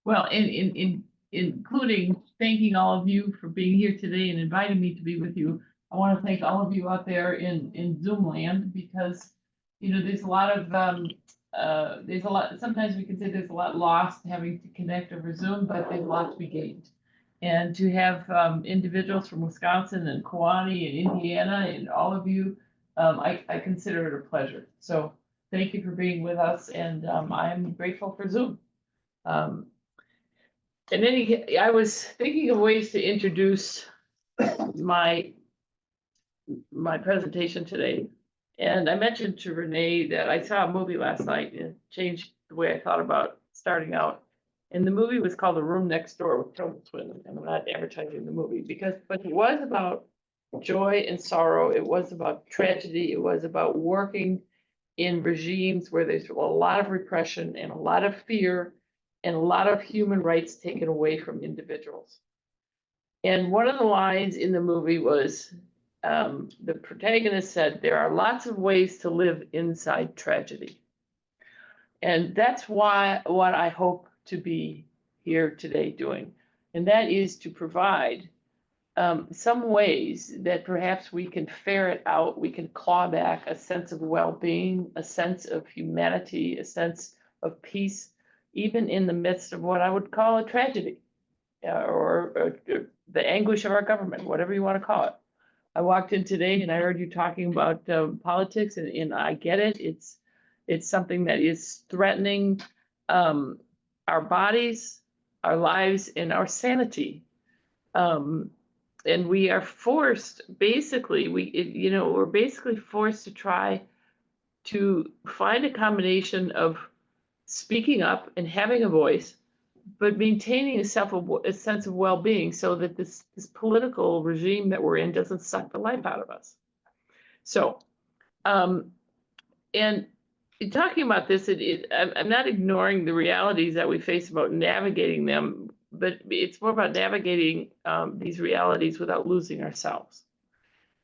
Well, including thanking all of you for being here today and inviting me to be with you. I want to thank all of you out there in Zoom land, because there's a lot of sometimes we can say there's a lot lost having to connect over Zoom, but there's a lot to be gained. And to have individuals from Wisconsin and Kewaunee and Indiana and all of you, I consider it a pleasure. So thank you for being with us, and I'm grateful for Zoom. And then I was thinking of ways to introduce my presentation today. And I mentioned to Renee that I saw a movie last night and it changed the way I thought about starting out. And the movie was called The Room Next Door with Tilda Swinton. I'm not advertising the movie but it was about joy and sorrow. It was about tragedy. It was about working in regimes where there's a lot of repression and a lot of fear and a lot of human rights taken away from individuals. And one of the lines in the movie was, the protagonist said, "There are lots of ways to live inside tragedy." And that's what I hope to be here today doing. And that is to provide some ways that perhaps we can ferret out, we can claw back a sense of well-being, a sense of humanity, a sense of peace, even in the midst of what I would call a tragedy, or the anguish of our government, whatever you want to call it. I walked in today and I heard you talking about politics, and I get it. It's something that is threatening our bodies, our lives, and our sanity. And we are forced, basically, we're basically forced to try to find a combination of speaking up and having a voice, but maintaining a sense of well-being, so that this political regime that we're in doesn't suck the life out of us. So, and talking about this, I'm not ignoring the realities that we face about navigating them, but it's more about navigating these realities without losing ourselves.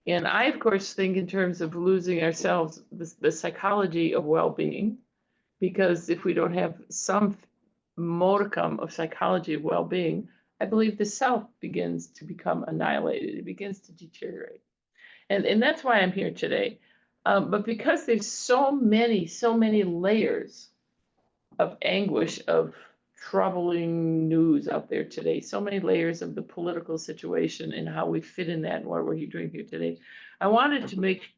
And I, of course, think in terms of losing ourselves, the psychology of well-being, because if we don't have some modicum of psychology of well-being, I believe the self begins to become annihilated. It begins to deteriorate. And that's why I'm here today. But because there's so many layers of anguish, of troubling news out there today, so many layers of the political situation and how we fit in that and what we're doing here today, I wanted to make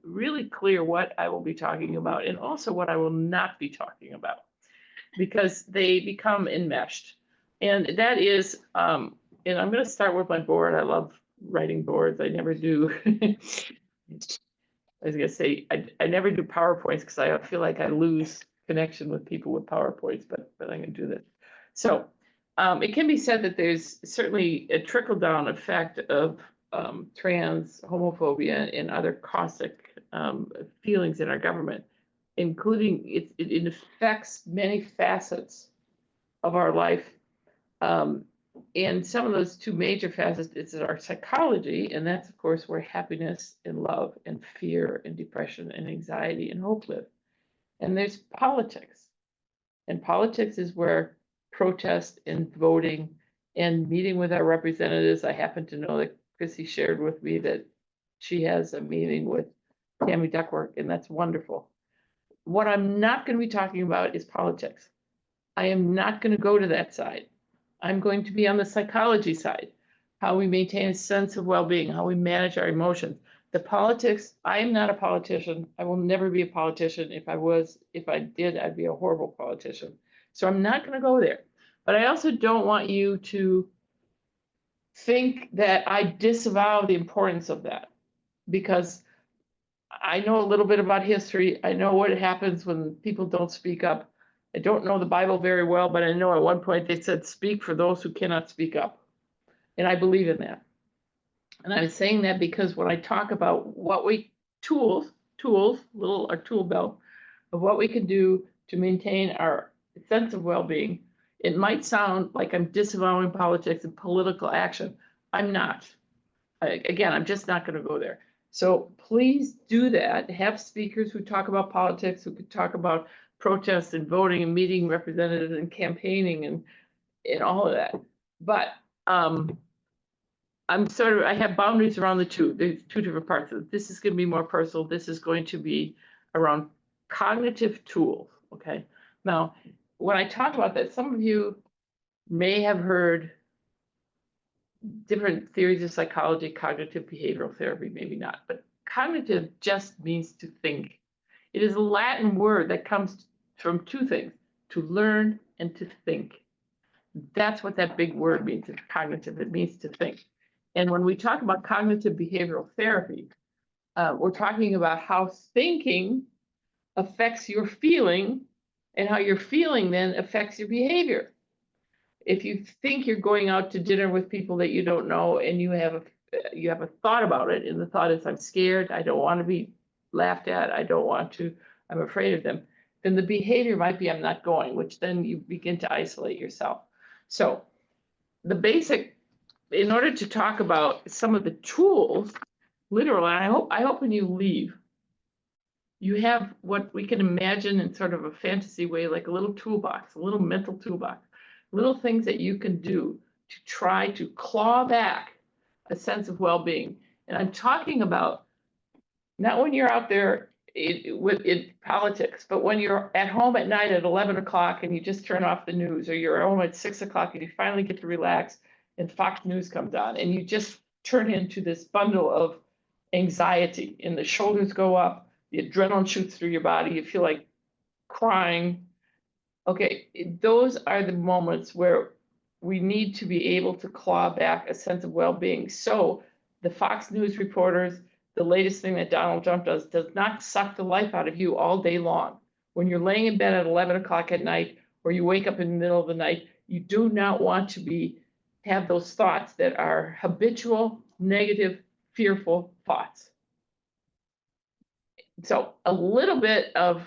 really clear what I will be talking about and also what I will not be talking about, because they become enmeshed. And that is, and I'm going to start with my board. I love writing boards. I never do. I was going to say, I never do PowerPoints because I feel like I lose connection with people with PowerPoints, but I'm going to do this. So it can be said that there's certainly a trickle-down effect of trans, homophobia, and other caustic feelings in our government, including it affects many facets of our life. And some of those two major facets is our psychology, and that's, of course, where happiness and love and fear and depression and anxiety and hope live. And there's politics. And politics is where protest and voting and meeting with our representatives. I happen to know that Chrissy shared with me that she has a meeting with Tammy Duckworth, and that's wonderful. What I'm not going to be talking about is politics. I am not going to go to that side. I'm going to be on the psychology side, how we maintain a sense of well-being, how we manage our emotions. The politics, I am not a politician. I will never be a politician. If I did, I'd be a horrible politician. So I'm not going to go there. But I also don't want you to think that I disavow the importance of that, because I know a little bit about history. I know what happens when people don't speak up. I don't know the Bible very well, but I know at one point they said, "Speak for those who cannot speak up." And I believe in that. And I'm saying that because when I talk about what tools, our tool belt of what we can do to maintain our sense of well-being, it might sound like I'm disavowing politics and political action. I'm not. Again, I'm just not going to go there. So please do that. Have speakers who talk about politics, who could talk about protest and voting and meeting representatives and campaigning and all of that. But I have boundaries around the two. There's two different parts of it. This is going to be more personal. This is going to be around cognitive tools. Okay. Now, when I talk about that, some of you may have heard different theories of psychology, cognitive behavioral therapy, maybe not, but cognitive just means to think. It is a Latin word that comes from two things, to learn and to think. That's what that big word means. It's cognitive. It means to think. And when we talk about cognitive behavioral therapy, we're talking about how thinking affects your feeling and how your feeling then affects your behavior. If you think you're going out to dinner with people that you don't know and you have a thought about it, and the thought is, I'm scared, I don't want to be laughed at, I'm afraid of them, then the behavior might be, I'm not going, which then you begin to isolate yourself. So the basic, in order to talk about some of the tools, literally, I hope when you leave, you have what we can imagine in sort of a fantasy way, like a little toolbox, a little mental toolbox, little things that you can do to try to claw back a sense of well-being. And I'm talking about not when you're out there in politics, but when you're at home at night at 11 o'clock and you just turn off the news, or you're home at 6 o'clock and you finally get to relax and Fox News comes on and you just turn into this bundle of anxiety and the shoulders go up, the adrenaline shoots through your body, you feel like crying. Okay, those are the moments where we need to be able to claw back a sense of well-being. So the Fox News reporters, the latest thing that Donald Trump does not suck the life out of you all day long. When you're laying in bed at 11 o'clock at night, or you wake up in the middle of the night, you do not want to have those thoughts that are habitual, negative, fearful thoughts. So a little bit of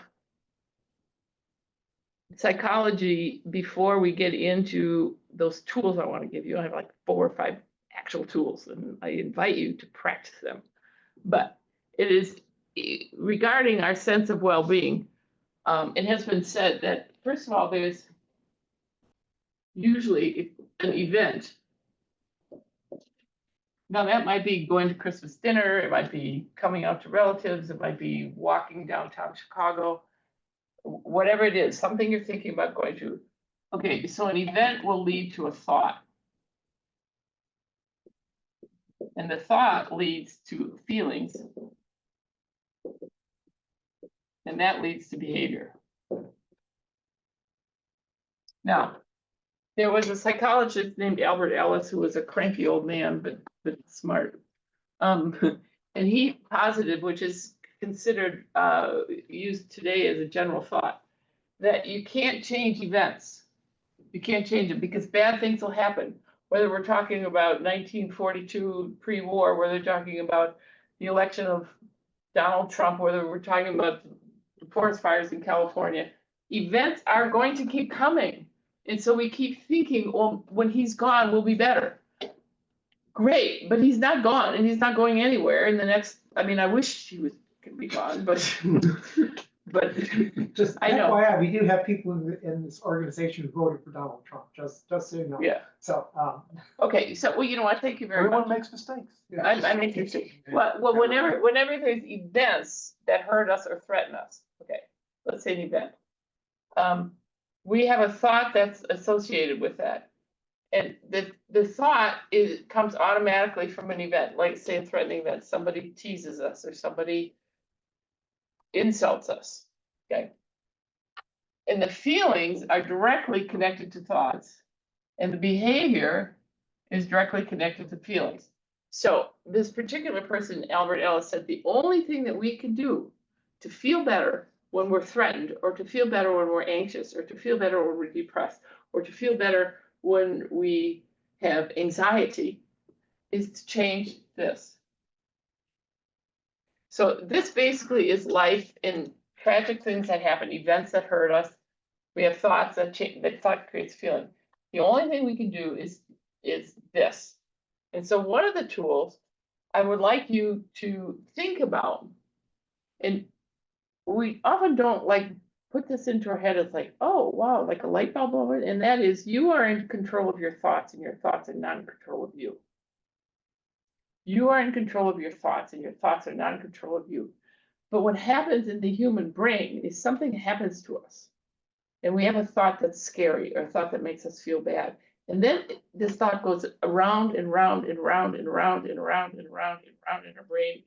psychology before we get into those tools I want to give you. I have like 4 or 5 actual tools, and I invite you to practice them. But it is regarding our sense of well-being. It has been said that, first of all, there's usually an event. Now, that might be going to Christmas dinner, it might be coming out to relatives, it might be walking downtown Chicago, whatever it is, something you're thinking about going to. Okay, so an event will lead to a thought. And the thought leads to feelings. And that leads to behavior. Now, there was a psychologist named Albert Ellis who was a cranky old man, but smart. And he posited, which is considered used today as a general thought, that you can't change events. You can't change them because bad things will happen. Whether we're talking about 1942 pre-war, whether we're talking about the election of Donald Trump, whether we're talking about the forest fires in California, events are going to keep coming. And so we keep thinking, well, when he's gone, we'll be better. Great, but he's not gone and he's not going anywhere in the next, I mean, I wish he could be gone, but just I know. FYI, we do have people in this organization who voted for Donald Trump, just so you know. Yeah. So, okay, so, well, you know what, thank you very much. Everyone makes mistakes. I make mistakes. Well, whenever there's events that hurt us or threaten us, okay, let's say an event. We have a thought that's associated with that. And the thought comes automatically from an event, like say a threatening event, somebody teases us or somebody insults us, okay? And the feelings are directly connected to thoughts, and the behavior is directly connected to feelings. So this particular person, Albert Ellis, said the only thing that we can do to feel better when we're threatened, or to feel better when we're anxious, or to feel better when we're depressed, or to feel better when we have anxiety, is to change this. So this basically is life in tragic things that happen, events that hurt us. We have thoughts that change, that thought creates feeling. The only thing we can do is this. And so one of the tools I would like you to think about, and we often don't like put this into our head, it's like, oh, wow, like a light bulb moment. And that is, you are in control of your thoughts and your thoughts are not in control of you. You are in control of your thoughts and your thoughts are not in control of you. But what happens in the human brain is something happens to us. And we have a thought that's scary or a thought that makes us feel bad. And then this thought goes around and round and round and round and round and round and round in our brain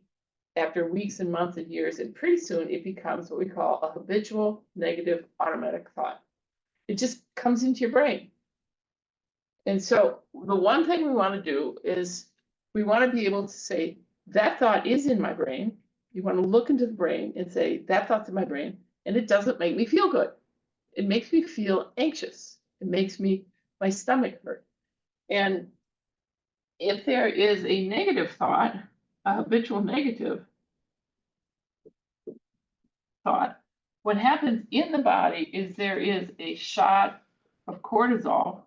after weeks and months and years. And pretty soon it becomes what we call a habitual negative automatic thought. It just comes into your brain. And so the one thing we want to do is we want to be able to say, that thought is in my brain. You want to look into the brain and say, that thought's in my brain, and it doesn't make me feel good. It makes me feel anxious. It makes my stomach hurt. And if there is a negative thought, a habitual negative thought, what happens in the body is there is a shot of cortisol.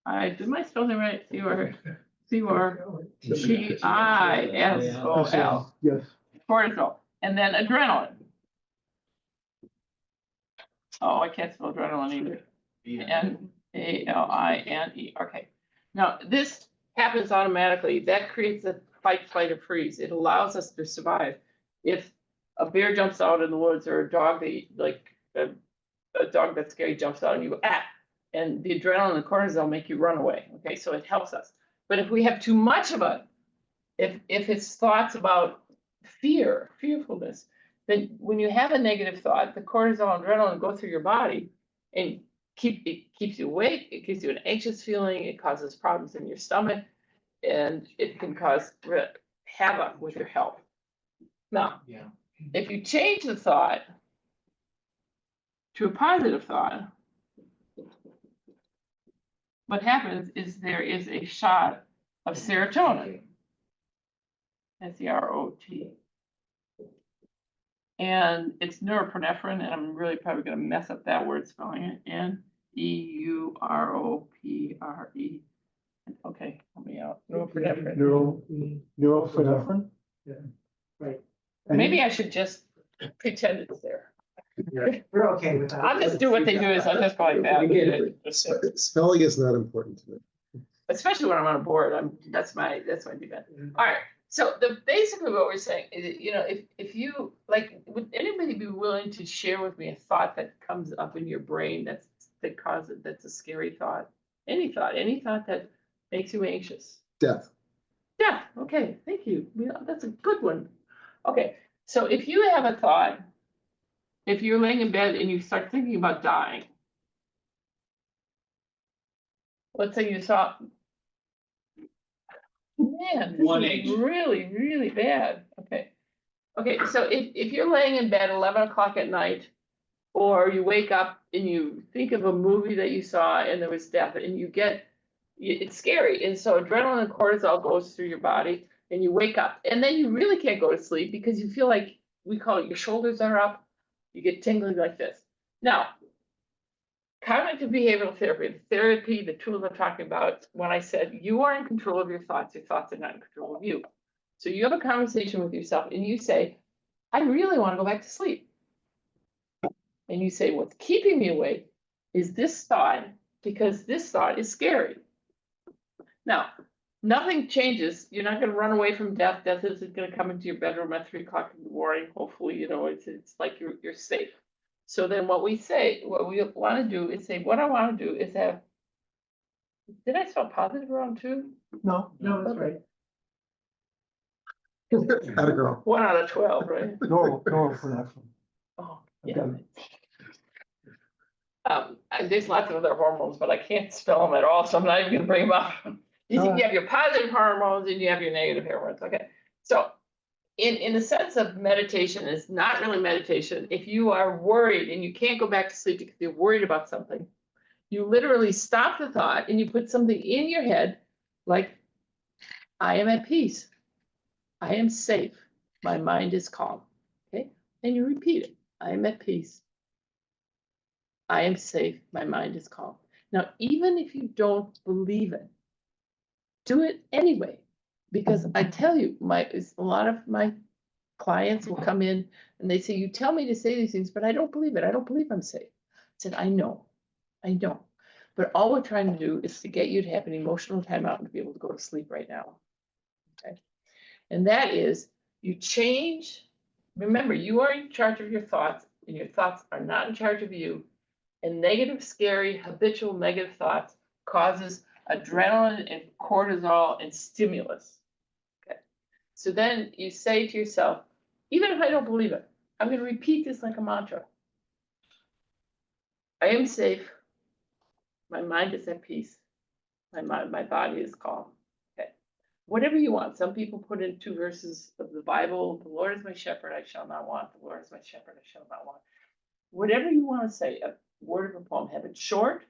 I did my spelling right? C-O-R-T-I-S-O-L. Yes. Cortisol. And then adrenaline. Oh, I can't spell adrenaline either. N-A-L-I-N-E. Okay. Now, this happens automatically. That creates a fight, flight, or freeze. It allows us to survive. If a bear jumps out in the woods or a dog that, like a dog that's scary jumps out and you go, ah, and the adrenaline and the cortisol make you run away. Okay, so it helps us. But if we have too much of it, if it's thoughts about fearfulness, then when you have a negative thought, the cortisol and adrenaline go through your body and it keeps you awake, it gives you an anxious feeling, it causes problems in your stomach, and it can cause havoc with your health. Now, if you change the thought to a positive thought, what happens is there is a shot of serotonin, S-E-R-O-T. And it's norepinephrine, and I'm really probably going to mess up that word spelling it. N-E-U-R-O-P-R-E. Okay, help me out. Norepinephrine. Neuropinephrine? Yeah, right. Maybe I should just pretend it's there. We're okay with that. I'll just do what they do is I'll just go like that. Spelling is not important to me. Especially when I'm on a board, that's my defense. All right. So basically what we're saying is, if you like, would anybody be willing to share with me a thought that comes up in your brain that's a scary thought? Any thought that makes you anxious? Death. Yeah. Okay. Thank you. Yeah, that's a good one. Okay. So if you have a thought, if you're laying in bed and you start thinking about dying, let's say you saw, man, this is really, really bad. Okay. So if you're laying in bed 11 o'clock at night, or you wake up and you think of a movie that you saw and there was death, and it's scary. And so adrenaline and cortisol goes through your body and you wake up, and then you really can't go to sleep because you feel like, we call it, your shoulders are up, you get tingling like this. Now, cognitive behavioral therapy, the tools I'm talking about, when I said you are in control of your thoughts are not in control of you. So you have a conversation with yourself and you say, I really want to go back to sleep. And you say, what's keeping me awake is this thought, because this thought is scary. Now, nothing changes. You're not going to run away from death. Death isn't going to come into your bedroom at 3 o'clock in the morning. Hopefully, it's like you're safe. So then what we want to do is say, what I want to do is have, did I spell positive wrong too? No, that's right. Atta girl. 1 out of 12, right? Norepinephrine. Oh, yeah. There's lots of other hormones, but I can't spell them at all, so I'm not even going to bring them up. You have your positive hormones and you have your negative hormones. Okay, so in the sense of meditation, it's not really meditation. If you are worried and you can't go back to sleep because you're worried about something, you literally stop the thought and you put something in your head like, I am at peace. I am safe. My mind is calm. Okay, and you repeat it. I am at peace. I am safe. My mind is calm. Now, even if you don't believe it, do it anyway, because I tell you, a lot of my clients will come in and they say, you tell me to say these things, but I don't believe it. I don't believe I'm safe. I said, I know. But all we're trying to do is to get you to have an emotional timeout and to be able to go to sleep right now. Okay. And that is, you change, remember, you are in charge of your thoughts, and your thoughts are not in charge of you. And negative, scary, habitual negative thoughts causes adrenaline and cortisol and stimulus. Okay. So then you say to yourself, even if I don't believe it, I'm going to repeat this like a mantra. I am safe. My mind is at peace. My body is calm. Okay. Whatever you want. Some people put in 2 verses of the Bible. The Lord is my shepherd, I shall not want. The Lord is my shepherd, I shall not want. Whatever you want to say, a word of a poem, have it short,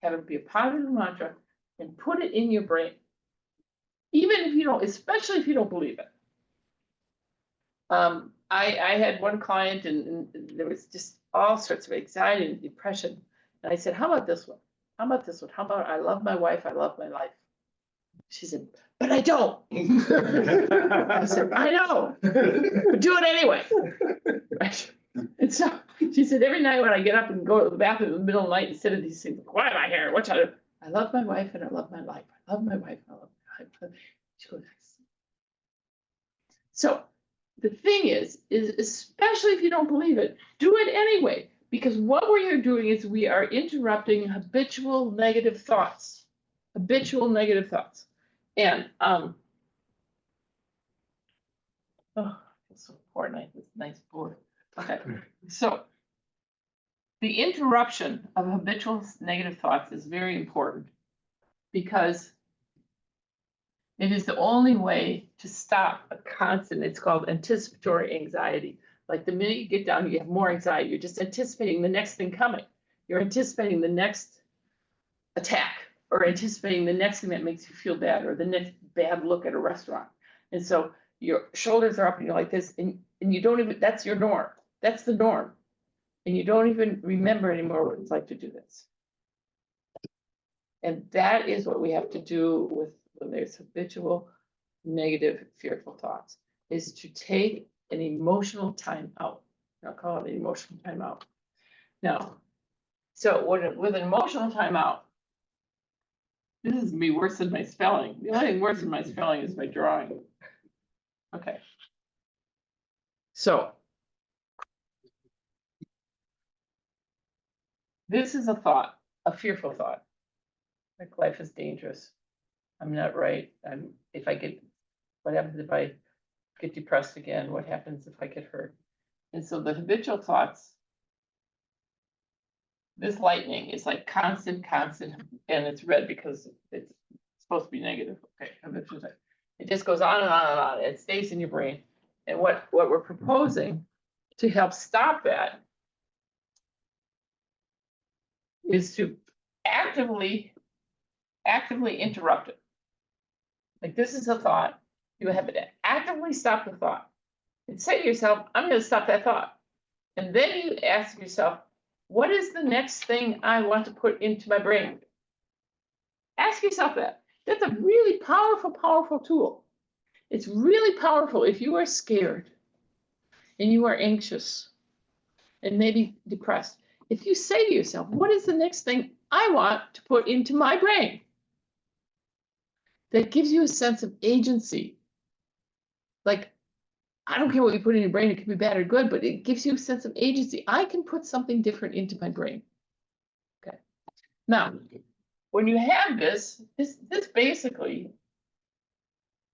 have it be a positive mantra, and put it in your brain. Even if you don't, especially if you don't believe it. I had one client and there was just all sorts of anxiety and depression. And I said, how about this one? How about this one? How about I love my wife, I love my life? She said, but I don't. I said, I know, but do it anyway. Right? And so she said, every night when I get up and go to the bathroom in the middle of the night and sit at these things, why am I here? What should I do? I love my wife and I love my life. I love my wife and I love my life. She goes, so the thing is especially if you don't believe it, do it anyway. Because what we are doing is we are interrupting habitual negative thoughts. Habitual negative thoughts. And oh, it's so important. I have this nice board. Okay. So the interruption of habitual negative thoughts is very important because it is the only way to stop a constant, it's called anticipatory anxiety. Like the minute you get down, you have more anxiety. You're just anticipating the next thing coming. You're anticipating the next attack or anticipating the next thing that makes you feel bad or the next bad look at a restaurant. And so your shoulders are up and you're like this and you don't even, that's your norm. That's the norm. And you don't even remember anymore what it's like to do this. And that is what we have to do with when there's habitual, negative, fearful thoughts, is to take an emotional time out. I'll call it an emotional time out. Now, so with an emotional time out, this is me worse than my spelling. The only thing worse than my spelling is my drawing. Okay. So this is a thought, a fearful thought. Like life is dangerous. I'm not right. What happens if I get depressed again? What happens if I get hurt? And so the habitual thoughts, this lightning is like constant, and it's red because it's supposed to be negative. Okay, habitual. It just goes on and on and on. It stays in your brain. And what we're proposing to help stop that is to actively interrupt it. Like this is a thought. You have to actively stop the thought and say to yourself, I'm going to stop that thought. And then you ask yourself, what is the next thing I want to put into my brain? Ask yourself that. That's a really powerful tool. It's really powerful if you are scared and you are anxious and maybe depressed. If you say to yourself, what is the next thing I want to put into my brain? That gives you a sense of agency. Like, I don't care what you put in your brain, it could be bad or good, but it gives you a sense of agency. I can put something different into my brain. Okay. Now, when you have this basically,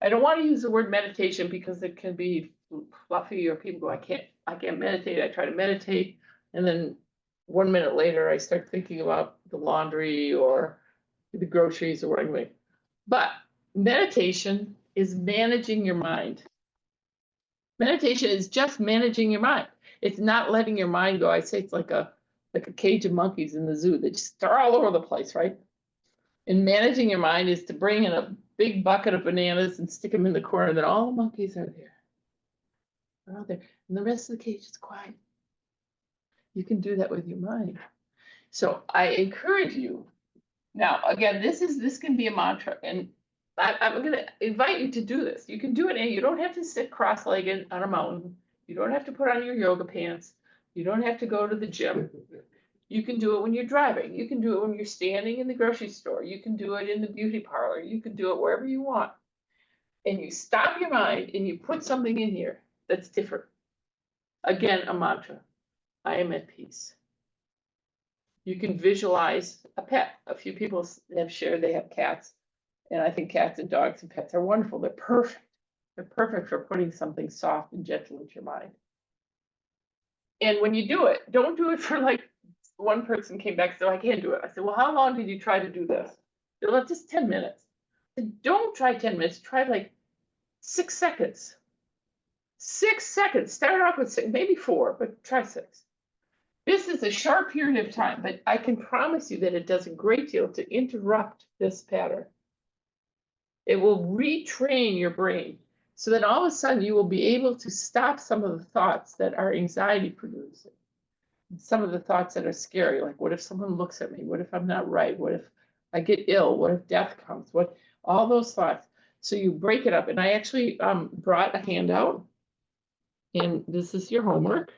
I don't want to use the word meditation because it can be fluffy or people go, I can't meditate. I try to meditate. And then 1 minute later, I start thinking about the laundry or the groceries or what I'm doing. But meditation is managing your mind. Meditation is just managing your mind. It's not letting your mind go. I say it's like a cage of monkeys in the zoo. They just are all over the place, right? And managing your mind is to bring in a big bucket of bananas and stick them in the corner, and then all the monkeys are there. They're out there. And the rest of the cage is quiet. You can do that with your mind. So I encourage you. Now, again, this can be a mantra, and I'm gonna invite you to do this. You can do it, and you don't have to sit cross-legged on a mountain. You don't have to put on your yoga pants. You don't have to go to the gym. You can do it when you're driving. You can do it when you're standing in the grocery store. You can do it in the beauty parlor. You can do it wherever you want. And you stop your mind and you put something in here that's different. Again, a mantra. I am at peace. You can visualize a pet. A few people have shared they have cats. And I think cats and dogs and pets are wonderful. They're perfect. They're perfect for putting something soft and gentle into your mind. And when you do it, don't do it for like, one person came back, so I can't do it. I said, well, how long did you try to do this? They're like, just 10 minutes. I said, don't try 10 minutes, try like 6 seconds. 6 seconds, start off with 6, maybe 4, but try 6. This is a short period of time, but I can promise you that it does a great deal to interrupt this pattern. It will retrain your brain so that all of a sudden you will be able to stop some of the thoughts that are anxiety producing. Some of the thoughts that are scary, like what if someone looks at me? What if I'm not right? What if I get ill? What if death comes? What, all those thoughts. So you break it up. And I actually brought a handout, and this is your homework.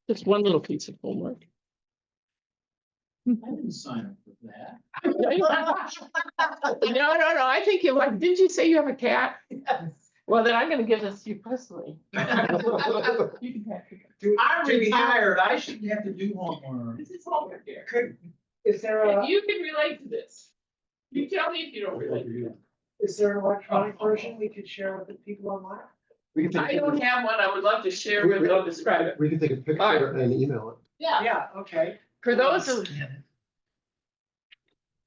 Just one little piece of homework. I didn't sign up for that. No, I think you like, didn't you say you have a cat? Well, then I'm gonna give this to you personally. You can have it. I'm retired, I shouldn't have to do homework. This is homework here. Is there And a, you can relate to this. You tell me if you don't relate to it. is there an electronic version we could share with the people online? We can I take, don't have one. I would love to share with you. I'll describe it. we can take a picture and email it. Yeah, Yeah, okay. for those of,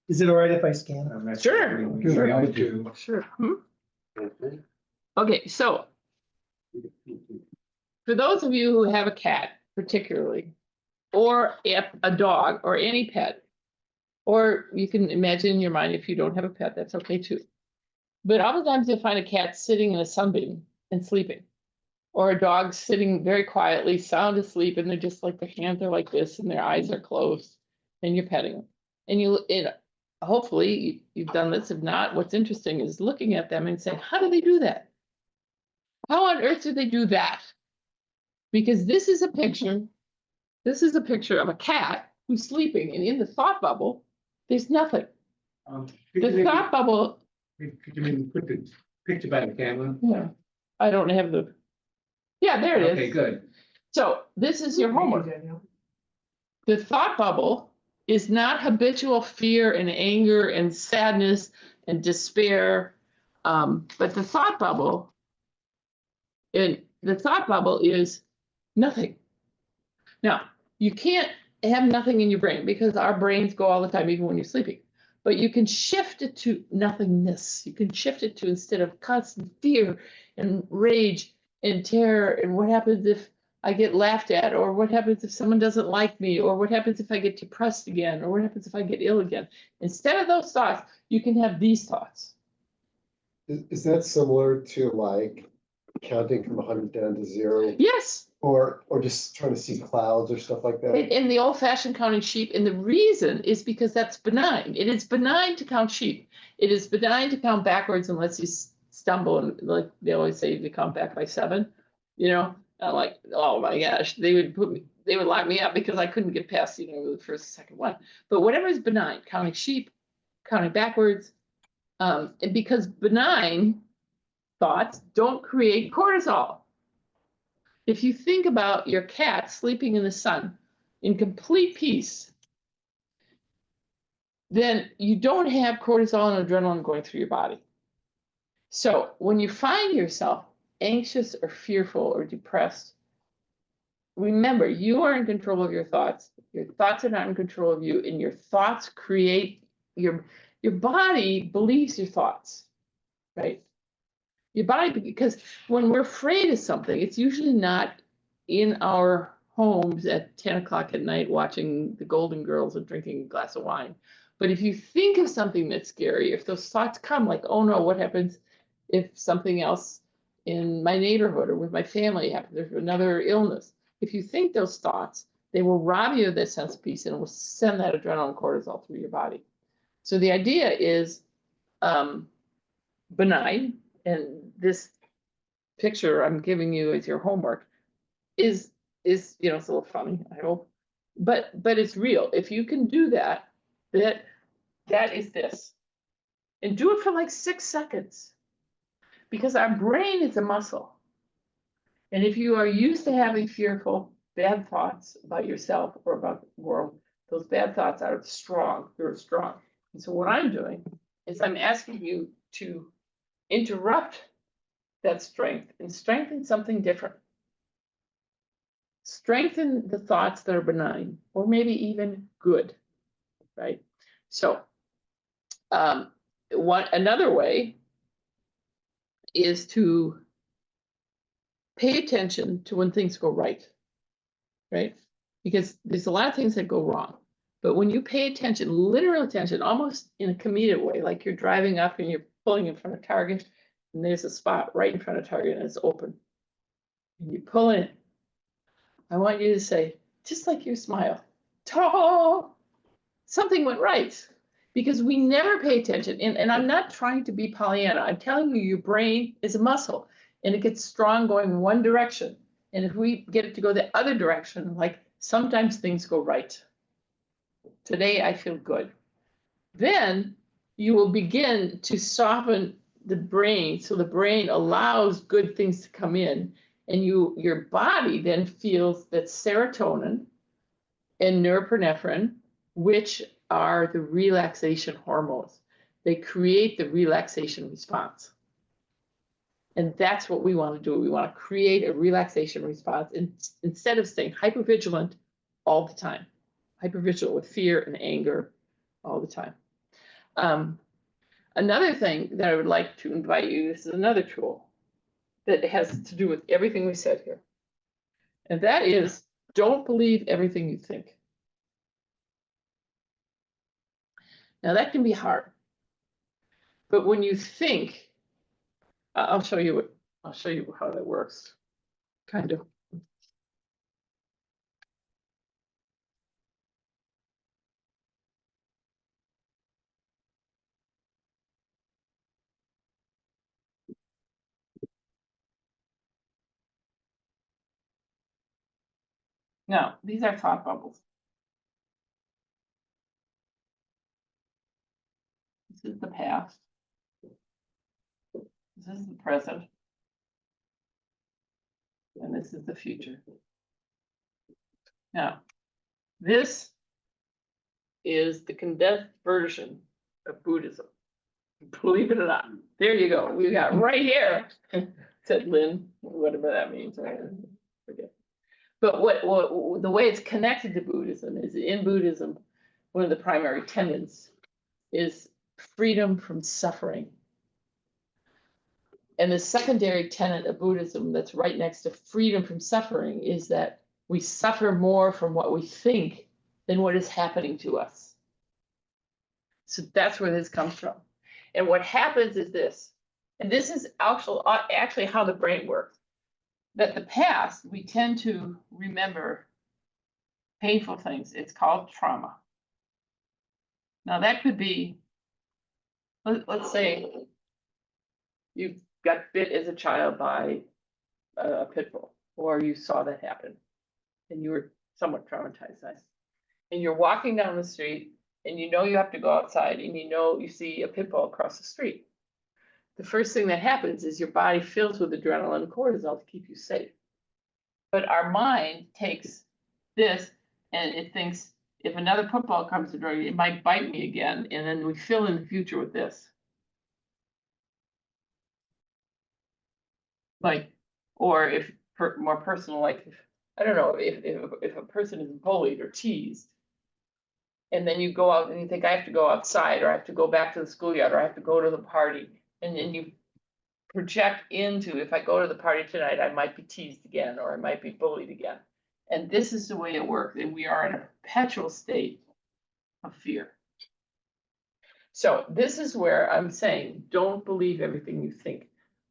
Is it all right if I scan it? Sure. Sure. Okay, so for those of you who have a cat particularly, or if a dog or any pet, or you can imagine in your mind if you don't have a pet, that's okay too. But oftentimes you'll find a cat sitting in a sunbeam and sleeping, or a dog sitting very quietly, sound asleep, and they're just like, their hands are like this and their eyes are closed, and you're petting them. And hopefully you've done this. If not, what's interesting is looking at them and saying, how do they do that? How on earth did they do that? Because this is a picture of a cat who's sleeping, and in the thought bubble, there's nothing. The thought bubble, Could you maybe put the picture by the camera? yeah, I don't have the, yeah, there it is. Okay, good. So this is your homework. The thought bubble is not habitual fear and anger and sadness and despair, but the thought bubble is nothing. Now, you can't have nothing in your brain because our brains go all the time, even when you're sleeping. But you can shift it to nothingness. You can shift it to, instead of constant fear and rage and terror, and what happens if I get laughed at, or what happens if someone doesn't like me, or what happens if I get depressed again, or what happens if I get ill again. Instead of those thoughts, you can have these thoughts. Is that similar to like counting from 100 down to 0? Yes. Or just trying to see clouds or stuff like that? In the old-fashioned counting sheep, and the reason is because that's benign. It is benign to count sheep. It is benign to count backwards unless you stumble, and like they always say, to count back by 7. You know, I'm like, oh my gosh, they would lock me up because I couldn't get past, the first, second one. But whatever is benign, counting sheep, counting backwards, and because benign thoughts don't create cortisol. If you think about your cat sleeping in the sun in complete peace, then you don't have cortisol and adrenaline going through your body. So when you find yourself anxious or fearful or depressed, remember, you are in control of your thoughts. Your thoughts are not in control of you, and your thoughts create your body believes your thoughts, right? Your body, because when we're afraid of something, it's usually not in our homes at 10 o'clock at night watching the Golden Girls and drinking a glass of wine. But if you think of something that's scary, if those thoughts come like, oh no, what happens if something else in my neighborhood or with my family happens, there's another illness. If you think those thoughts, they will rob you of that sense of peace and will send that adrenaline cortisol through your body. So the idea is, benign, and this picture I'm giving you as your homework is, it's a little funny, I hope, but it's real. If you can do that, that is this. And do it for like 6 seconds, because our brain is a muscle. And if you are used to having fearful, bad thoughts about yourself or about the world, those bad thoughts are strong, they're strong. And so what I'm doing is I'm asking you to interrupt that strength and strengthen something different. Strengthen the thoughts that are benign, or maybe even good, right? So, another way is to pay attention to when things go right, right? Because there's a lot of things that go wrong. But when you pay attention, literal attention, almost in a comedic way, like you're driving up and you're pulling in front of Target, and there's a spot right in front of Target and it's open. And you pull in. I want you to say, just like your smile, ta, something went right. Because we never pay attention. And I'm not trying to be Pollyanna. I'm telling you, your brain is a muscle and it gets strong going one direction. And if we get it to go the other direction, like sometimes things go right. Today I feel good. Then you will begin to soften the brain so the brain allows good things to come in, and your body then feels that serotonin and norepinephrine, which are the relaxation hormones. They create the relaxation response. And that's what we want to do. We want to create a relaxation response instead of staying hypervigilant all the time. Hypervigilant with fear and anger all the time. Another thing that I would like to invite you, this is another tool that has to do with everything we said here. And that is, don't believe everything you think. Now that can be hard. But when you think, I'll show you how that works. Kind of. Now, these are thought bubbles. This is the past. This is the present. And this is the future. Now, this is the condensed version of Buddhism. Believe it or not. There you go. We got right here, said Lynn, whatever that means. I forget. But what the way it's connected to Buddhism is, in Buddhism, one of the primary tenets is freedom from suffering. And the secondary tenet of Buddhism that's right next to freedom from suffering is that we suffer more from what we think than what is happening to us. So that's where this comes from. And what happens is this, and this is actually how the brain works, that the past, we tend to remember painful things. It's called trauma. Now that could be, let's say you got bit as a child by a pit bull, or you saw that happen and you were somewhat traumatized. And you're walking down the street and you know you have to go outside, and you know you see a pit bull across the street. The first thing that happens is your body fills with adrenaline and cortisol to keep you safe. But our mind takes this and it thinks, if another pit bull comes to door, it might bite me again. And then we fill in the future with this. Like, or if more personal, like, I don't know, if a person is bullied or teased, and then you go out and you think, I have to go outside, or I have to go back to the schoolyard, or I have to go to the party. And then you project into, if I go to the party tonight, I might be teased again, or I might be bullied again. And this is the way it works. And we are in a perpetual state of fear. So this is where I'm saying, don't believe everything you think,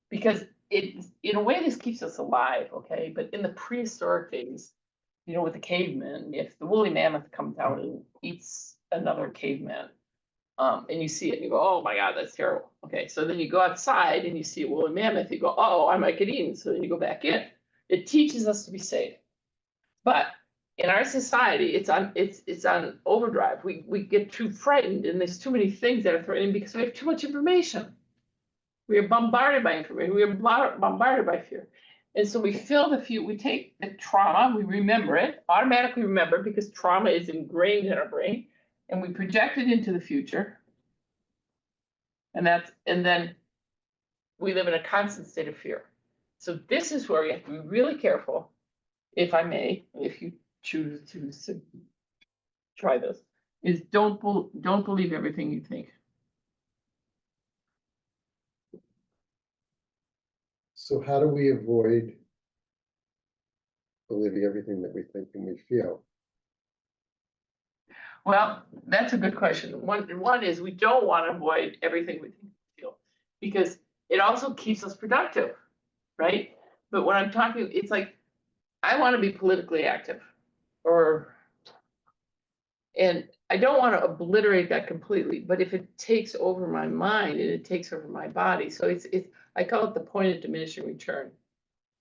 because in a way, this keeps us alive, okay? But in the prehistoric days, with the cavemen, if the woolly mammoth comes out and eats another caveman, And you see it and you go, oh my God, that's terrible. Okay, so then you go outside and you see a woolly mammoth, you go, oh, I might get eaten. So then you go back in. It teaches us to be safe. But in our society, it's on overdrive. We get too frightened and there's too many things that are threatening because we have too much information. We are bombarded by information. We are bombarded by fear. And so we fill the fear, we take the trauma, we remember it, automatically remember it because trauma is ingrained in our brain, and we project it into the future. And then we live in a constant state of fear. So this is where you have to be really careful, if I may, if you choose to try this, is don't believe everything you think. So how do we avoid believing everything that we think and we feel? Well, that's a good question. One is we don't want to avoid everything we think we feel because it also keeps us productive, right? But when I'm talking, it's like I want to be politically active, and I don't want to obliterate that completely. But if it takes over my mind and it takes over my body, so it's I call it the point of diminishing return.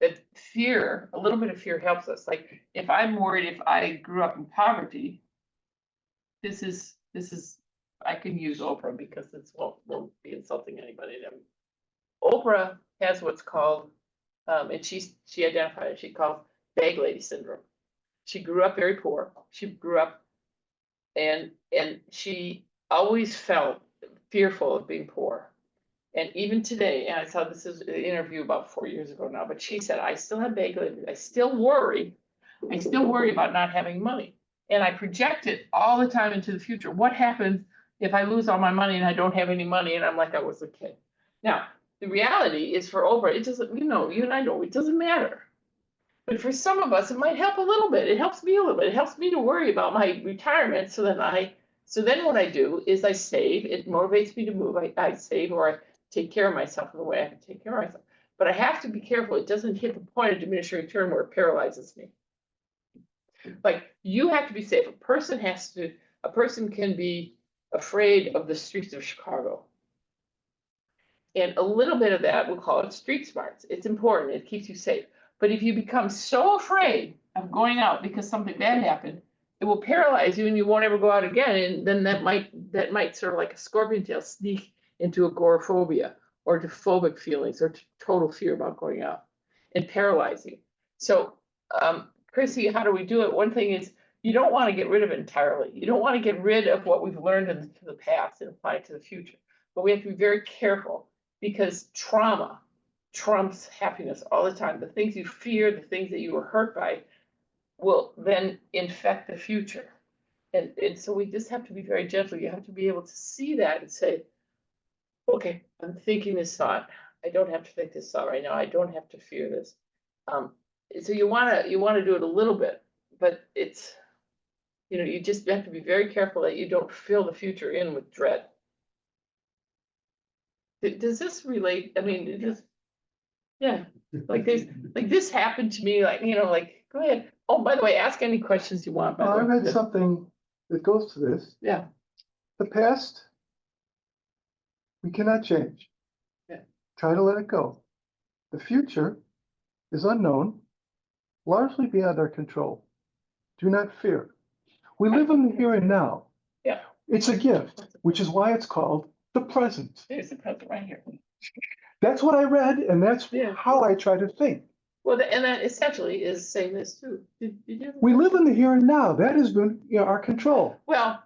That fear, a little bit of fear helps us. Like if I'm worried, if I grew up in poverty. This is I can use Oprah because it won't be insulting anybody. Oprah has what's called, and she identified it. She called bag lady syndrome. She grew up very poor. She grew up, and she always felt fearful of being poor. And even today, and I saw this is an interview about 4 years ago now, but she said, I still have bag lady. I still worry about not having money. And I project it all the time into the future. What happens if I lose all my money and I don't have any money and I'm like I was a kid? Now, the reality is for Oprah, it doesn't, you and I know, it doesn't matter. But for some of us, it might help a little bit. It helps me a little bit. It helps me to worry about my retirement. So then what I do is I save. It motivates me to move. I save or I take care of myself in the way I can take care of myself. But I have to be careful. It doesn't hit the point of diminishing return where it paralyzes me. Like you have to be safe. A person can be afraid of the streets of Chicago. And a little bit of that, we'll call it street smarts. It's important. It keeps you safe. But if you become so afraid of going out because something bad happened, it will paralyze you and you won't ever go out again. And then that might sort of like a scorpion tail sneak into agoraphobia or to phobic feelings or to total fear about going out and paralyze you. So Chrissy, how do we do it? One thing is you don't want to get rid of it entirely. You don't want to get rid of what we've learned in the past and apply it to the future. But we have to be very careful because trauma trumps happiness all the time. The things you fear, the things that you were hurt by will then infect the future. And so we just have to be very gentle. You have to be able to see that and say, okay, I'm thinking this thought. I don't have to think this thought right now. I don't have to fear this. So you want to do it a little bit, but it's, you just have to be very careful that you don't fill the future in with dread. Does this relate? I mean, it just, yeah, like this happened to me, like, go ahead. Oh, by the way, ask any questions you want. I read something that goes to this. Yeah. The past, we cannot change. Yeah. Try to let it go. The future is unknown, largely beyond our control. Do not fear. We live in the here and now. Yeah. It's a gift, which is why it's called the present. There's the present right here. That's what I read, and that's how I try to think. Well, and that essentially is saying this too. Did you? We live in the here and now. That has been our control. Well,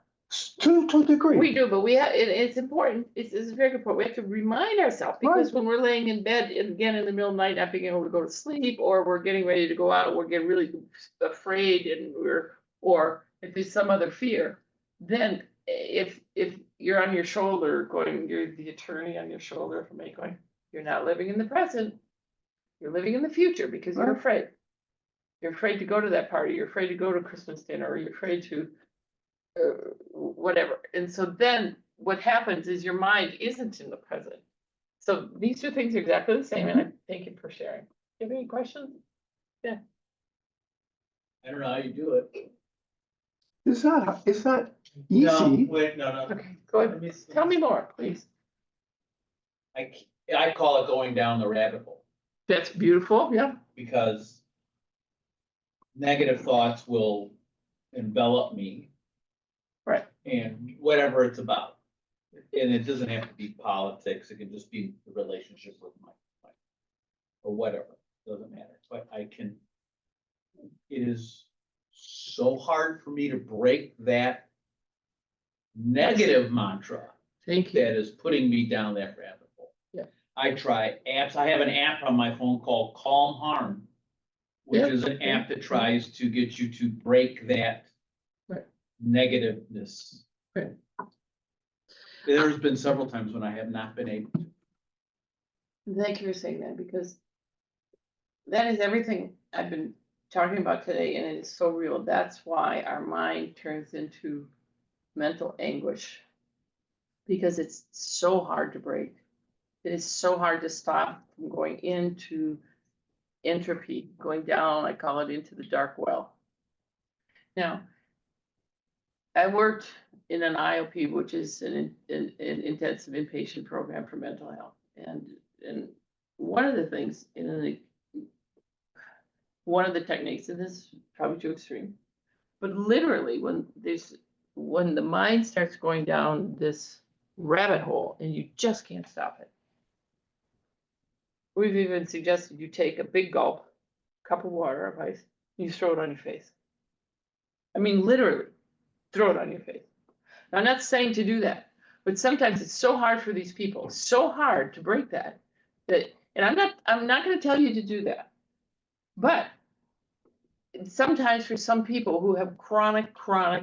to a degree. we do, but it's important. It's a very good point. We have to remind ourselves because when we're laying in bed again in the middle of the night, not being able to go to sleep, or we're getting ready to go out, we're getting really afraid, and or if there's some other fear, then if you're on your shoulder going, you're the attorney on your shoulder for me going, you're not living in the present, you're living in the future because you're afraid. You're afraid to go to that party, you're afraid to go to Christmas dinner, or you're afraid to whatever. And so then what happens is your mind isn't in the present. So these two things are exactly the same, and I thank you for sharing. Do you have any questions? Yeah. I don't know how you do it. It's not No, Easy. wait, no. Okay, go ahead. Tell me more, please. I call it going down the rabbit hole, That's beautiful, yeah. because negative thoughts will envelop me. Right. And whatever it's about. And it doesn't have to be politics, it can just be the relationship with my, or whatever, doesn't matter, but it is so hard for me to break that negative mantra Thank you. that is putting me down that rabbit hole. Yeah. I try apps, I have an app on my phone called Calm Harm, which Yeah. is an app that tries to get you to break that Right. negativeness. Right. There's been several times when I have not been able to. Thank you for saying that, because that is everything I've been talking about today, and it is so real. That's why our mind turns into mental anguish, because it's so hard to break. It is so hard to stop from going into entropy, going down, I call it, into the dark well. Now, I worked in an IOP, which is an intensive inpatient program for mental health. And one of the things one of the techniques, and this is probably too extreme, but literally when the mind starts going down this rabbit hole and you just can't stop it. We've even suggested you take a big gulp, cup of water of ice, you throw it on your face. I mean, literally, throw it on your face. Now, I'm not saying to do that, but sometimes it's so hard for these people, so hard to break that, and I'm not going to tell you to do that, but sometimes for some people who have chronic,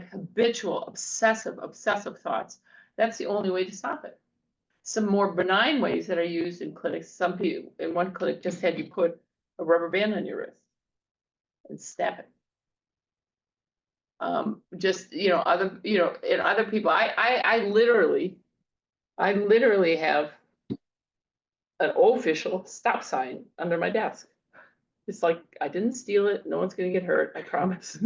habitual, obsessive thoughts, that's the only way to stop it. Some more benign ways that are used in clinics. Some people in one clinic just had you put a rubber band on your wrist and snap it. Just, in other people, I literally have an official stop sign under my desk. It's like, I didn't steal it. No one's going to get hurt. I promise.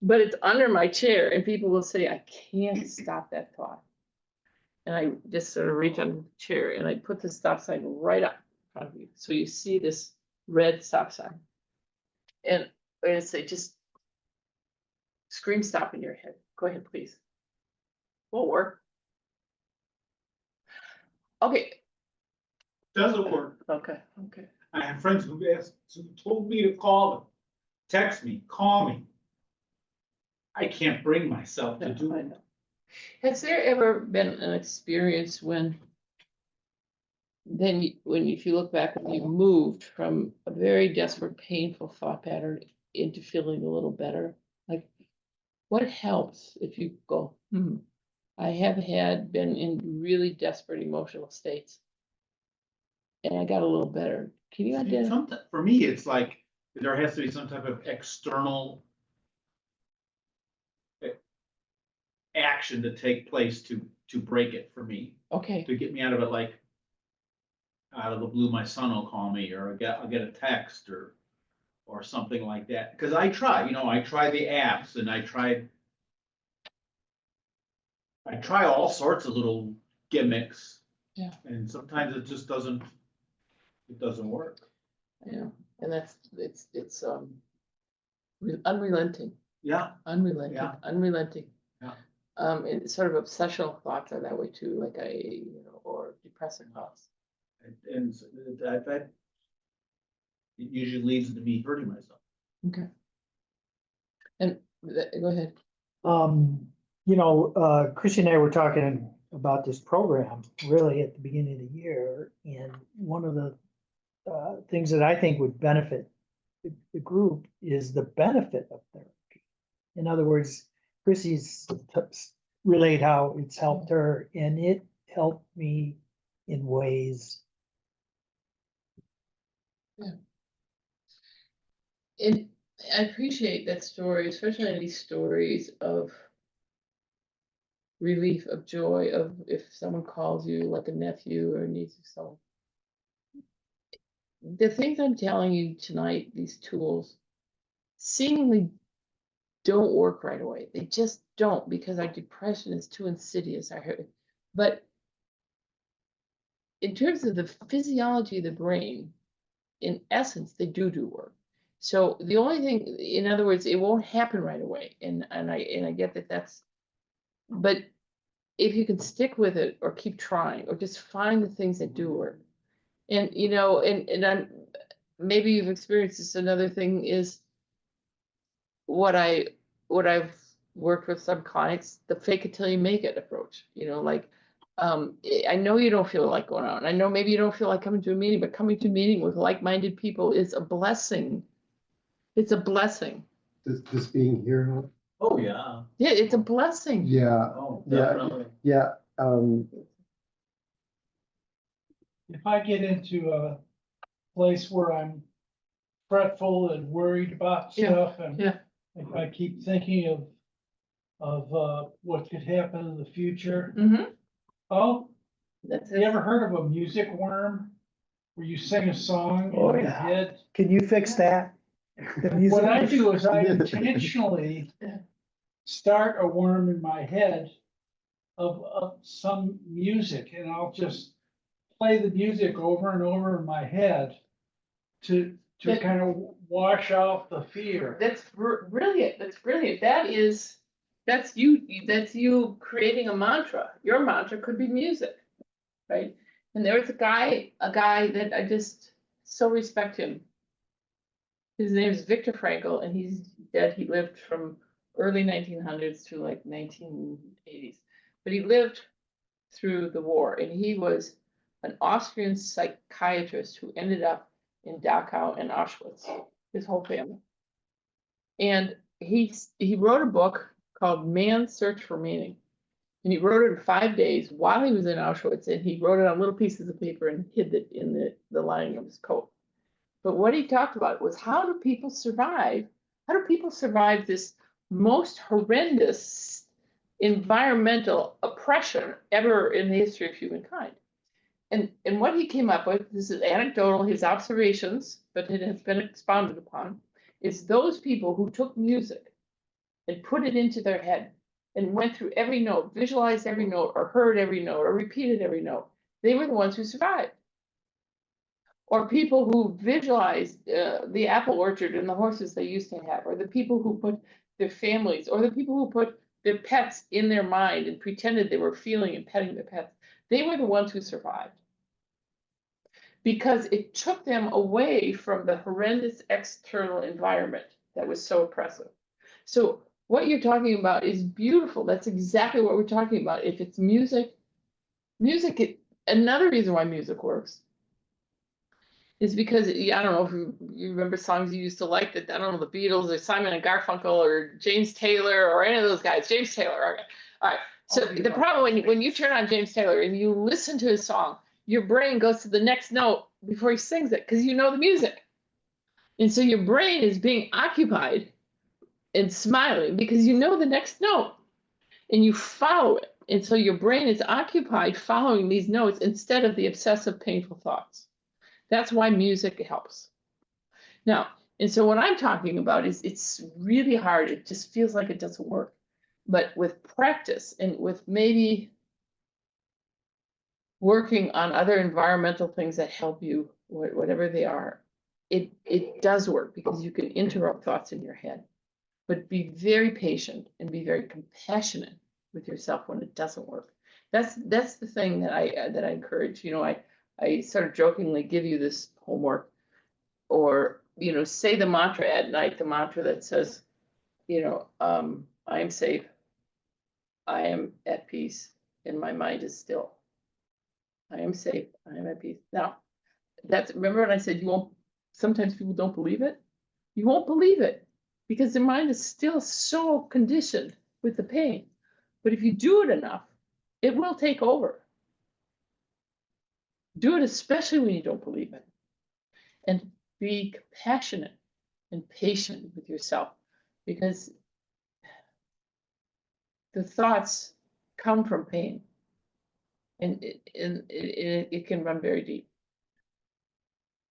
But it's under my chair, and people will say, I can't stop that thought. And I just sort of reach under the chair and I put the stop sign right up in front of you. So you see this red stop sign. And I say, just scream stop in your head. Go ahead, please. Won't work. Okay. Doesn't work. Okay. I have friends who told me to call them, text me, call me. I can't bring myself to do I it. know. Has there ever been an experience when if you look back, when you moved from a very desperate, painful thought pattern into feeling a little better? Like, what helps if you go, I have been in really desperate emotional states, and I got a little better. Can you identify? For me, it's like there has to be some type of external action to take place to break it for me, Okay, to get me out of it. Like out of the blue, my son will call me, or I'll get a text or something like that. Because I try the apps, and I try all sorts of little gimmicks. Yeah. And sometimes it just doesn't work. yeah, and it's unrelenting. Yeah. Unrelenting. Yeah. Unrelenting. Yeah. And sort of obsessional thoughts are that way too, like or depressive thoughts. And it usually leads to me hurting myself. Okay. And go ahead. Chrissy and I were talking about this program really at the beginning of the year, and one of the things that I think would benefit the group is the benefit of therapy. In other words, Chrissy's relayed how it's helped her, and it helped me in ways. And I appreciate that story, especially these stories of relief, of joy, of if someone calls you like a nephew or a niece or so. The things I'm telling you tonight, these tools, seemingly don't work right away. They just don't, because our depression is too insidious. I heard, but in terms of the physiology of the brain, in essence, they do work. So the only thing, in other words, it won't happen right away. And I get that that's, but if you can stick with it or keep trying or just find the things that do work. And you know, and I'm maybe you've experienced this. Another thing is what I've worked with some clients, the fake it till you make it approach. You know, like I know you don't feel like going out. And I know maybe you don't feel like coming to a meeting, but coming to a meeting with like-minded people is a blessing. It's a blessing. This being here, Oh, yeah. Yeah, it's a blessing. yeah, Oh, Yeah. definitely. yeah, If I get into a place where I'm fretful and worried about Yeah, stuff, and yeah. if I keep thinking of what could happen in the future, Mm-hmm. oh, That's you it. ever heard of a music worm? Where you sing a song Oh, in your yeah. head? Can you fix that? The music- What I do is I intentionally Yeah. start a worm in my head of some music, and I'll just play the music over and over in my head to Yeah. kind of wash off the fear. That's brilliant. That's brilliant. That's you creating a mantra. Your mantra could be music, right? And there was a guy that I just so respect him. His name is Viktor Frankl, and he's dead. He lived from early 1900s to like 1980s, but he lived through the war, and he was an Austrian psychiatrist who ended up in Dachau and Auschwitz. His whole family. And he wrote a book called Man's Search for Meaning. And he wrote it in 5 days while he was in Auschwitz, and he wrote it on little pieces of paper and hid it in the lining of his coat. But what he talked about was how do people survive? How do people survive this most horrendous environmental oppression ever in the history of humankind? And what he came up with, this is anecdotal, his observations, but it has been expounded upon, is those people who took music and put it into their head and went through every note, visualized every note, or heard every note, or repeated every note, they were the ones who survived. Or people who visualized the apple orchard and the horses they used to have, or the people who put their families, or the people who put their pets in their mind and pretended they were feeling and petting their pets, they were the ones who survived. Because it took them away from the horrendous external environment that was so oppressive. So what you're talking about is beautiful. That's exactly what we're talking about. If it's music, another reason why music works is because, I don't know if you remember songs you used to like, that, I don't know, the Beatles or Simon and Garfunkel or James Taylor or any of those guys. James Taylor, okay. All right. So the problem when you turn on James Taylor and you listen to his song, your brain goes to the next note before he sings it, because you know the music. And so your brain is being occupied and smiling because you know the next note and you follow it. And so your brain is occupied following these notes instead of the obsessive, painful thoughts. That's why music helps. Now, and so what I'm talking about is it's really hard. It just feels like it doesn't work. But with practice and with maybe working on other environmental things that help you, whatever they are, it does work, because you can interrupt thoughts in your head. But be very patient and be very compassionate with yourself when it doesn't work. That's the thing that I encourage. You know, I sort of jokingly give you this homework, or say the mantra at night, the mantra that says, I am safe, I am at peace, and my mind is still. I am safe, I am at peace. Now, remember when I said sometimes people don't believe it? You won't believe it because their mind is still so conditioned with the pain. But if you do it enough, it will take over. Do it especially when you don't believe it. And be compassionate and patient with yourself, because the thoughts come from pain, and it can run very deep.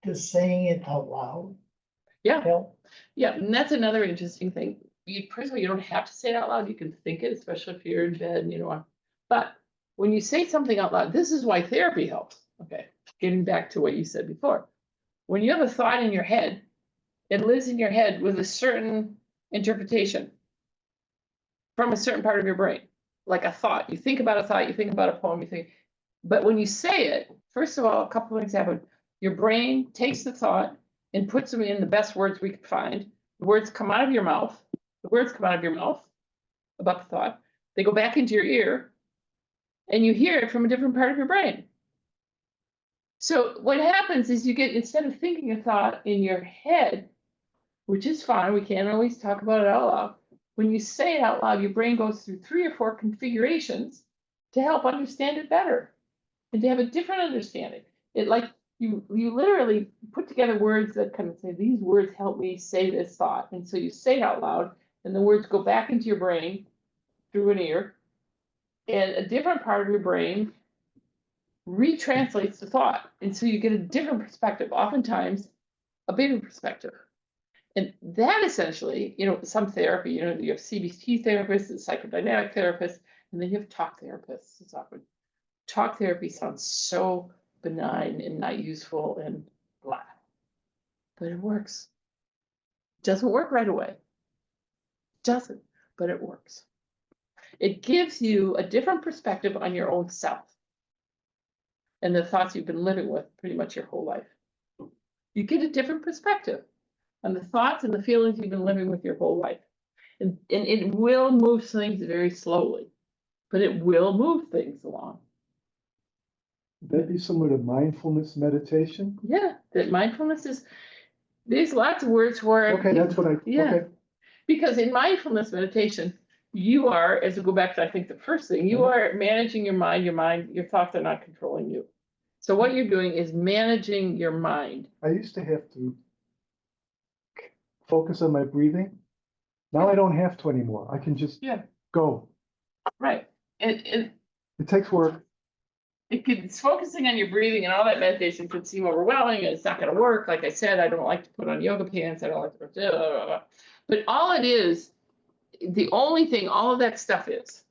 Just saying it out loud Yeah. help. Yeah, and that's another interesting thing. first of all, you don't have to say it out loud. You can think it, especially if you're in bed and you don't want. But when you say something out loud, this is why therapy helps. Okay, getting back to what you said before. When you have a thought in your head, it lives in your head with a certain interpretation from a certain part of your brain, like a thought. You think about a thought, you think about a poem, you think. But when you say it, first of all, a couple of things happen. Your brain takes the thought and puts them in the best words we could find. The words come out of your mouth. The words come out of your mouth about the thought. They go back into your ear, and you hear it from a different part of your brain. So what happens is you get, instead of thinking a thought in your head, which is fine, we can't always talk about it out loud. When you say it out loud, your brain goes through 3 or 4 configurations to help understand it better and to have a different understanding. It like you literally put together words that kind of say, these words help me say this thought. And so you say it out loud, and the words go back into your brain through an ear, and a different part of your brain retranslates the thought. And so you get a different perspective, oftentimes a bigger perspective. And that essentially, some therapy, you have CBT therapists and psychodynamic therapists, and then you have talk therapists. It's awkward. Talk therapy sounds so benign and not useful and blah, but it works. It doesn't work right away. It doesn't, but it works. It gives you a different perspective on your own self and the thoughts you've been living with pretty much your whole life. You get a different perspective on the thoughts and the feelings you've been living with your whole life. And it will move things very slowly, but it will move things along. Would that be similar to mindfulness meditation? Yeah, that mindfulness is, there's lots of words for it. Okay, that's what Yeah. okay. Because in mindfulness meditation, you are, as we go back to, I think, the first thing, you are managing your mind, your thoughts are not controlling you. So what you're doing is managing your mind. I used to have to focus on my breathing. Now I don't have to anymore. I can just go. Right. And It takes work. it's focusing on your breathing, and all that meditation could seem overwhelming, and it's not going to work. Like I said, I don't like to put on yoga pants. I don't like to put, blah, blah, blah. But all it is, the only thing all of that stuff is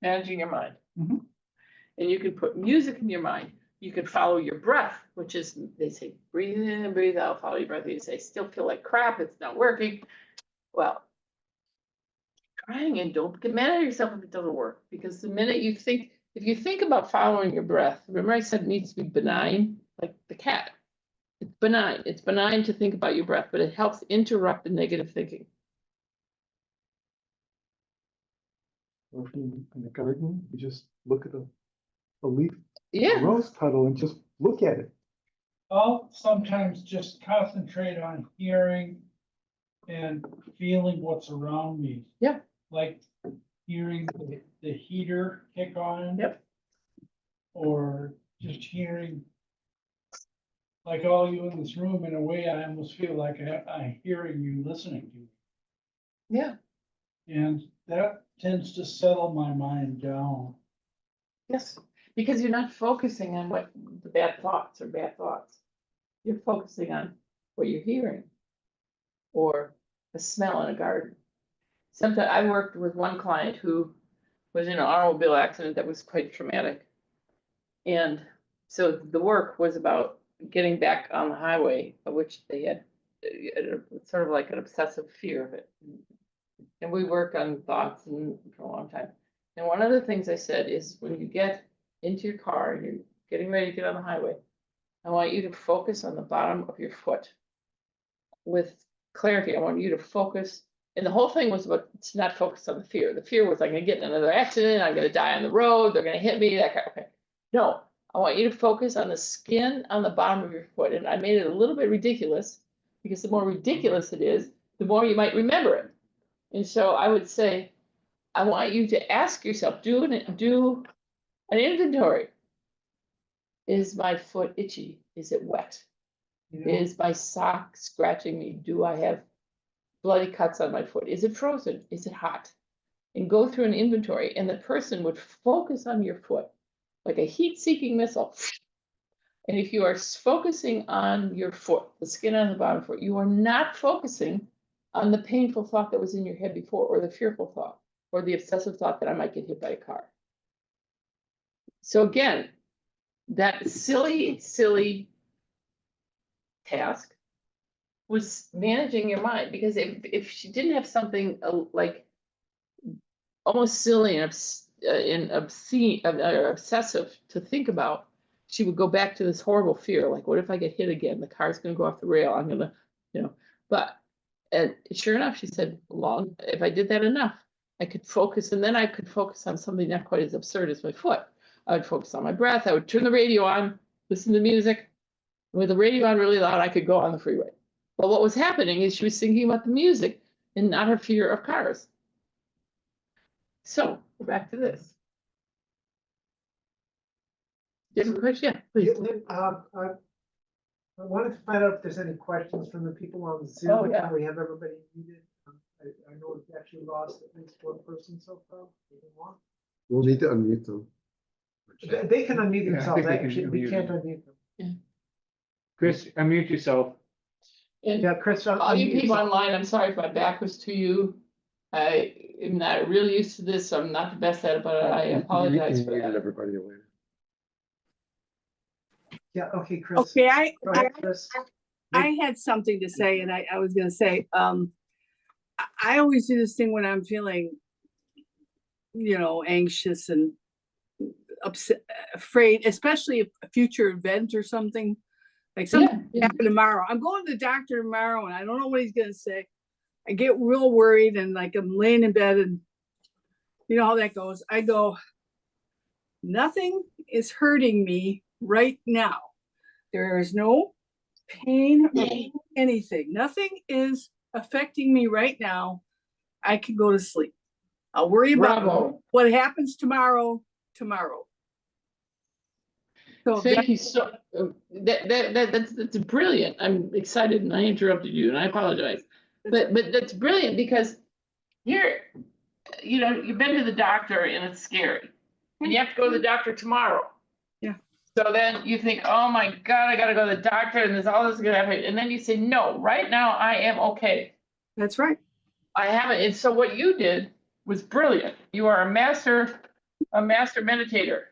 managing your mind. Mhm. And you can put music in your mind. You can follow your breath, which is, they say, breathe in and breathe out, follow your breath. You say, still feel like crap, it's not working. Well, trying and don't get mad at yourself if it doesn't work. Because the minute you think, if you think about following your breath, remember I said it needs to be benign, like the cat. It's benign. It's benign to think about your breath, but it helps interrupt the negative thinking. Working in the garden, you just look at a leaf, a Yeah. rose petal, and just look at it. I'll sometimes just concentrate on hearing and feeling what's around me. Yeah. Like hearing the heater kick on. Yep. Or just hearing, like all you in this room, in a way, I almost feel like I'm hearing you, listening to me. Yeah. And that tends to settle my mind down. Yes. Because you're not focusing on what the bad thoughts. You're focusing on what you're hearing or the smell in a garden. Sometimes I worked with one client who was in an automobile accident that was quite traumatic. And so the work was about getting back on the highway, of which they had sort of like an obsessive fear of it. And we worked on thoughts for a long time. And one of the things I said is, when you get into your car and you're getting ready to get on the highway, I want you to focus on the bottom of your foot with clarity. I want you to focus. And the whole thing was about, it's not focused on the fear. The fear was, I'm going to get in another accident. I'm going to die on the road. They're going to hit me. That kind of thing. No, I want you to focus on the skin on the bottom of your foot. And I made it a little bit ridiculous, because the more ridiculous it is, the more you might remember it. And so I would say, I want you to ask yourself, do an inventory. Is my foot itchy? Is it wet? You know? Is my sock scratching me? Do I have bloody cuts on my foot? Is it frozen? Is it hot? And go through an inventory, and the person would focus on your foot like a heat-seeking missile. And if you are focusing on your foot, the skin on the bottom foot, you are not focusing on the painful thought that was in your head before, or the fearful thought, or the obsessive thought that I might get hit by a car. So again, that silly task was managing your mind, because if she didn't have something like almost silly and obscene, obsessive to think about, she would go back to this horrible fear, like, what if I get hit again? The car's gonna go off the rail, I'm gonna, but, and sure enough, she said, if I did that enough, I could focus, and then I could focus on something not quite as absurd as my foot. I would focus on my breath, I would turn the radio on, listen to music. With the radio on really loud, I could go on the freeway. But what was happening is she was thinking about the music and not her fear of cars. So, back to this. Do you have a question? Yeah, please. Lynn, I wanted to find out if there's any questions from the people on Zoom. Oh, yeah. We have everybody muted. I know we've actually lost at least one person so far. Maybe more. We'll need to unmute them. They can unmute Yeah, I themselves. think they can Actually, we unmute can't them. unmute them. Chris, unmute yourself. And Yeah, Chris. all you unmute people yourself. online, I'm sorry if my back was to you. I am not really used to this, so I'm not the best at it, but I apologize for that. Everybody away. Yeah, okay, Chris. Okay, Go ahead, Chris. I had something to say, and I was gonna say, I always do this thing when I'm feeling, anxious and upset, afraid, especially a future event or something. Like something Yeah. happen tomorrow. I'm going to the doctor tomorrow and I don't know what he's gonna say. I get real worried and like I'm laying in bed and you know how that goes. I go, nothing is hurting me right now. There is no pain or anything. Nothing is affecting me right now. I can go to sleep. I'll worry about Bravo. what happens tomorrow. So Thank you so, that's brilliant. I'm excited and I interrupted you and I apologize. But that's brilliant because you've been to the doctor and it's scary. And you have to go to the doctor tomorrow. Yeah. So then you think, oh my God, I gotta go to the doctor and there's all this gonna happen. And then you say, no, right now I am okay. that's right. I haven't. And so what you did was brilliant. You are a master meditator.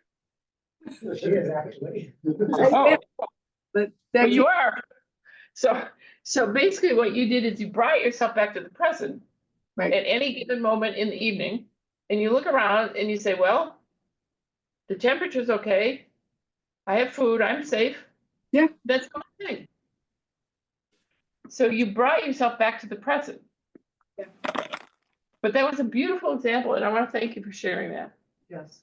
She is actually. Oh, But well, that's you are. So basically what you did is you brought yourself back to the present right. at any given moment in the evening, and you look around and you say, well, the temperature's okay. I have food, I'm safe. Yeah. That's the thing. So you brought yourself back to the present. Yeah. But that was a beautiful example, and I want to thank you for sharing that. Yes.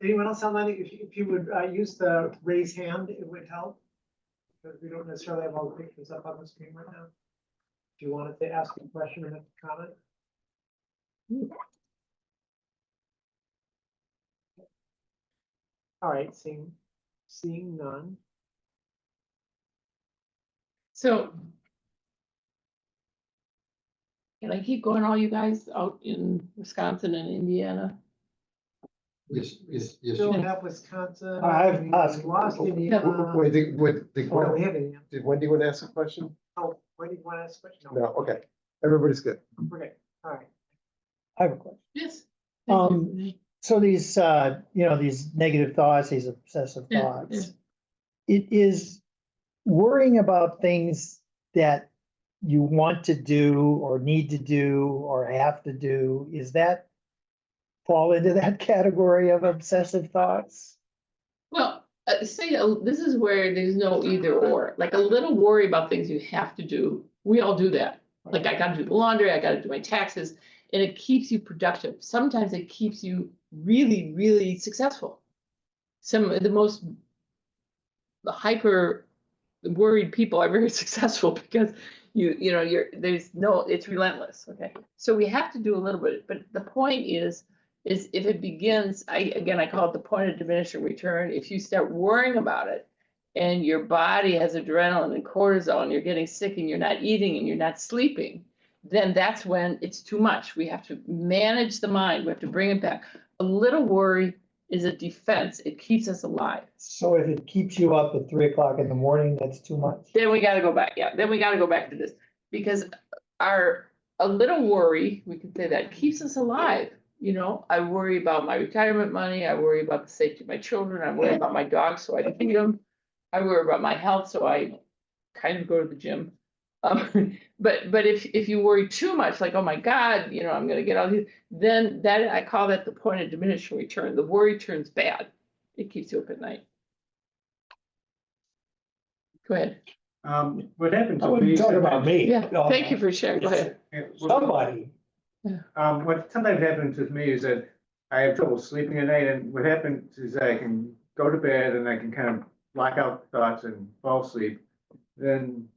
Anyone else online, if you would use the raise hand, it would help. Because we don't necessarily have all the pictures up on the screen right now. If you wanted to ask a question or make a comment. All right, seeing none. So can I keep going, all you guys out in Wisconsin and Indiana? Yes. Still have Wisconsin. I've we lost- lost Indiana. Wait, Oh, we have Indiana. did Wendy want to ask a question? Oh, why do you want to ask a question? No, okay. Everybody's good. Okay, all right. I have a question. Yes. So these, these negative thoughts, these obsessive Yeah, thoughts, it is worrying about things that you want to do or need to do or have to do. Is that fall into that category of obsessive thoughts? Well, this is where there's no either or, like a little worry about things you have to do. We all do that. Like I gotta do the laundry, I gotta do my taxes, and it keeps you productive. Sometimes it keeps you really, really successful. Some of the most hyper worried people are very successful because it's relentless. Okay. So we have to do a little bit, but the point is if it begins, I call it the point of diminishing return. If you start worrying about it and your body has adrenaline and cortisol and you're getting sick and you're not eating and you're not sleeping, then that's when it's too much. We have to manage the mind. We have to bring it back. A little worry is a defense. It keeps us alive. So if it keeps you up at 3 o'clock in the morning, that's too much. Then we gotta go back, yeah, then we gotta go back to this, because a little worry, we can say that, keeps us alive. You know, I worry about my retirement money, I worry about the safety of my children, I worry about my dogs, so I feed them. I worry about my health, so I kind of go to the gym. But if you worry too much, like, oh my God, you know, I'm gonna get all these, then that, I call that the point of diminishing return. The worry turns bad. It keeps you up at night. Go ahead. What happened I to me? wouldn't talk about me. Yeah, thank you for sharing. Go ahead. Somebody. What sometimes happens with me is that I have trouble sleeping at night, and what happens is I can go to bed and I can kind of block out thoughts and fall asleep. Then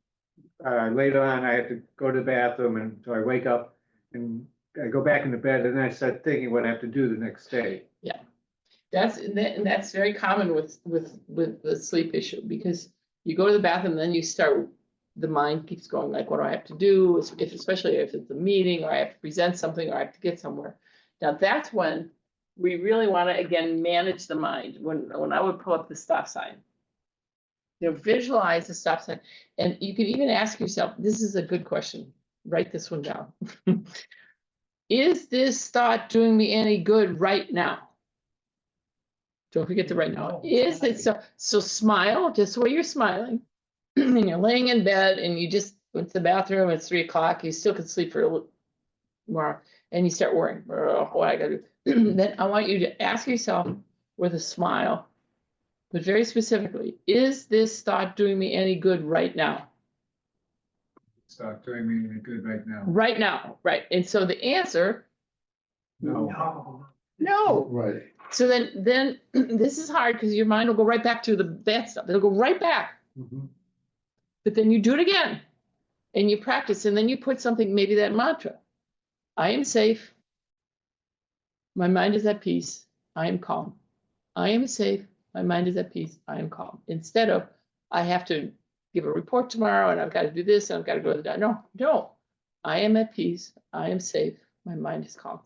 later on, I have to go to the bathroom, and so I wake up and I go back into bed, and then I start thinking what I have to do the next day. That's very common with the sleep issue, because you go to the bathroom, then you start, the mind keeps going like, what do I have to do? Especially if it's a meeting, or I have to present something, or I have to get somewhere. Now, that's when we really want to, again, manage the mind. When I would pull up the stop sign, you know, visualize the stop sign, and you can even ask yourself, this is a good question, write this one down. Is this thought doing me any good right now? Don't forget to write now. Is it so smile, just the way you're smiling, and you're laying in bed and you just went to the bathroom, it's 3 o'clock, you still can sleep for a little more, and you start worrying, oh, what I gotta do. Then I want you to ask yourself with a smile, but very specifically, is this thought doing me any good right now? It's not doing me any good right now. Right now, right. And so the answer, No. no. Right. So then this is hard, because your mind will go right back to the bad stuff. It'll go right back. But then you do it again and you practice, and then you put something, maybe that mantra. I am safe. My mind is at peace. I am calm. I am safe. My mind is at peace. I am calm. Instead of, I have to give a report tomorrow and I've got to do this and I've got to go to the doctor. No. I am at peace. I am safe. My mind is calm.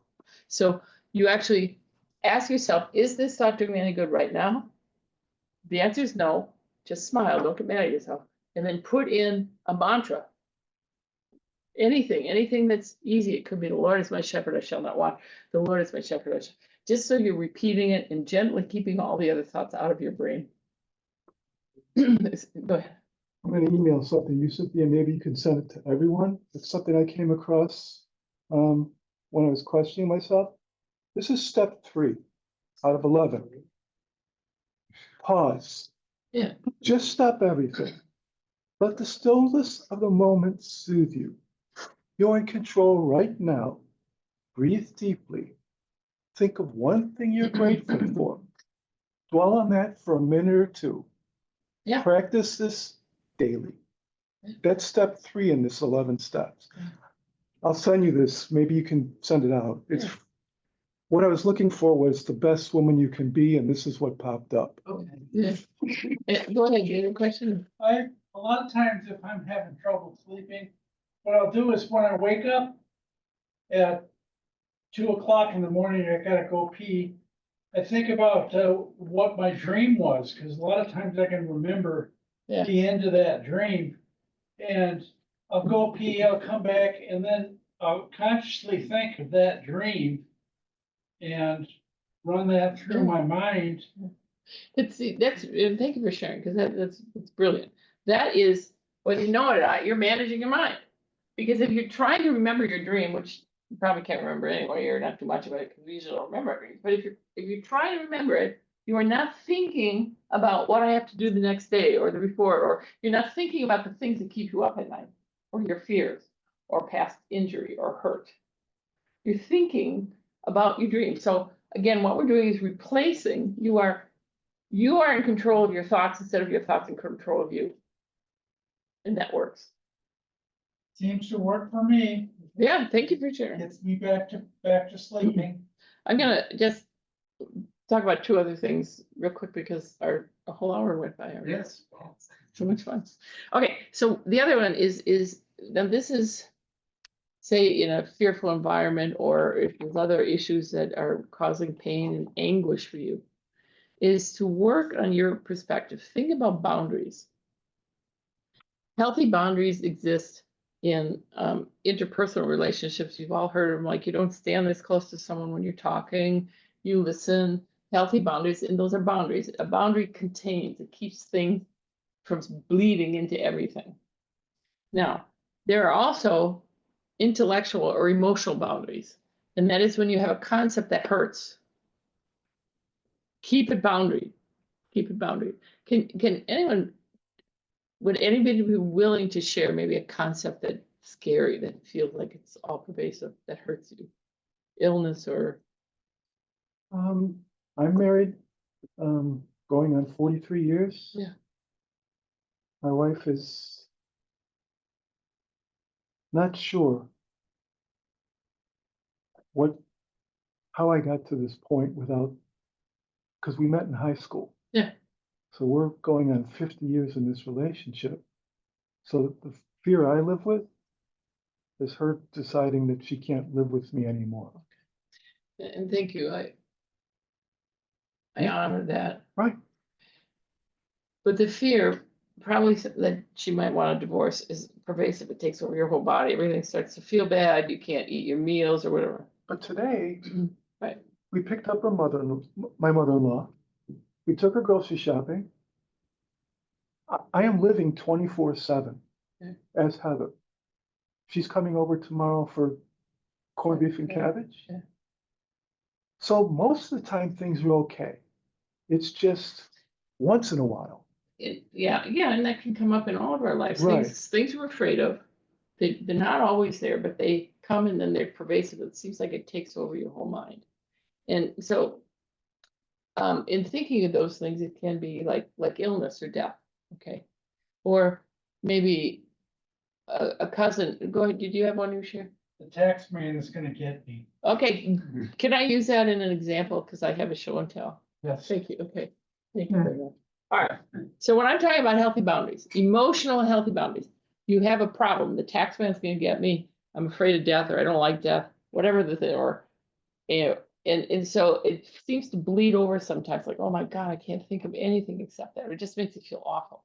So you actually ask yourself, is this thought doing me any good right now? The answer is no. Just smile. Don't get mad at yourself. And then put in a mantra. Anything that's easy. It could be, the Lord is my shepherd, I shall not want. The Lord is my shepherd, I shall. Just so you're repeating it and gently keeping all the other thoughts out of your brain. Go ahead. I'm gonna email something, you Cynthia, maybe you can send it to everyone. It's something I came across when I was questioning myself. This is step 3 out of 11. Pause. Yeah. Just stop everything. Let the stillness of the moment soothe you. You're in control right now. Breathe deeply. Think of one thing you're grateful for. Dwell on that for a minute or two. Yeah. Practice this daily. That's step 3 in this 11 steps. I'll send you this. Maybe you can send it out. It's what I was looking for was the best woman you can be, and this is what popped up. Okay. Yeah. Go ahead, you have a question? A lot of times if I'm having trouble sleeping, what I'll do is when I wake up at 2 o'clock in the morning, I gotta go pee. I think about what my dream was, because a lot of times I can remember Yeah. the end of that dream. And I'll go pee, I'll come back, and then I'll consciously think of that dream and run that through my mind. And thank you for sharing, because that's brilliant. That is, whether you know it or not, you're managing your mind. Because if you're trying to remember your dream, which you probably can't remember anyway, you're not too much of it, because we usually don't remember everything. But if you're trying to remember it, you are not thinking about what I have to do the next day or the before, or you're not thinking about the things that keep you up at night, or your fears, or past injury or hurt. You're thinking about your dream. So again, what we're doing is replacing, you are in control of your thoughts instead of your thoughts in control of you. And that works. Seems to work for me. Yeah, thank you for sharing. Gets me back to sleeping. I'm gonna just talk about 2 other things real quick, because a whole hour went by already. Yes. So much fun. Okay, so the other one is now this is, say, in a fearful environment, or if there's other issues that are causing pain and anguish for you. is to work on your perspective. Think about boundaries. Healthy boundaries exist in interpersonal relationships. You've all heard of them, like you don't stand this close to someone when you're talking, you listen. Healthy boundaries, and those are boundaries. A boundary contains, it keeps things from bleeding into everything. Now, there are also intellectual or emotional boundaries, and that is when you have a concept that hurts. Keep it boundary. Keep it boundary. Can anyone, would anybody be willing to share maybe a concept that's scary, that feels like it's all pervasive, that hurts you? Illness or I'm married, going on 43 years. Yeah. My wife is not sure how I got to this point because we met in high school. Yeah. So we're going on 50 years in this relationship. So the fear I live with is her deciding that she can't live with me anymore. and thank you. I Yeah. honor that. Right. But the fear probably that she might want a divorce is pervasive. It takes over your whole body. Everything starts to feel bad. You can't eat your meals or whatever. But today, Right. we picked up my mother-in-law. We took her grocery shopping. I am living 24/7 Okay. as Heather. She's coming over tomorrow for corned beef and Okay. cabbage. Yeah. So most of the time things are okay. It's just once in a while. Yeah, and that can come up in all of our lives. Right. Things we're afraid of. They're not always there, but they come and then they're pervasive. It seems like it takes over your whole mind. And so in thinking of those things, it can be like illness or death. Okay. Or maybe a cousin. Go ahead. Did you have one you share? The tax man is gonna get me. Okay. Can I use that in an example? Because I have a show and tell. Yes. Thank you. Okay. Thank you very much. All right. So when I'm talking about healthy boundaries, emotional and healthy boundaries, you have a problem. The tax man's going to get me. I'm afraid of death, or I don't like death, whatever the thing, or and so it seems to bleed over sometimes. Like, oh my God, I can't think of anything except that. It just makes it feel awful.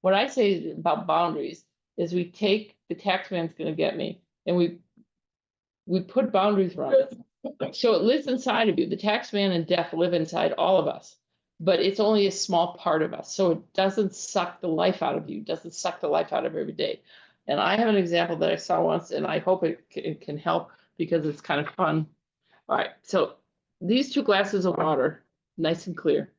What I say about boundaries is we take the tax man's going to get me, and we put boundaries around it. So it lives inside of you. The tax man and death live inside all of us, but it's only a small part of us. So it doesn't suck the life out of you, doesn't suck the life out of every day. And I have an example that I saw once, and I hope it can help because it's kind of fun. All right, so these 2 glasses of water, nice and clear,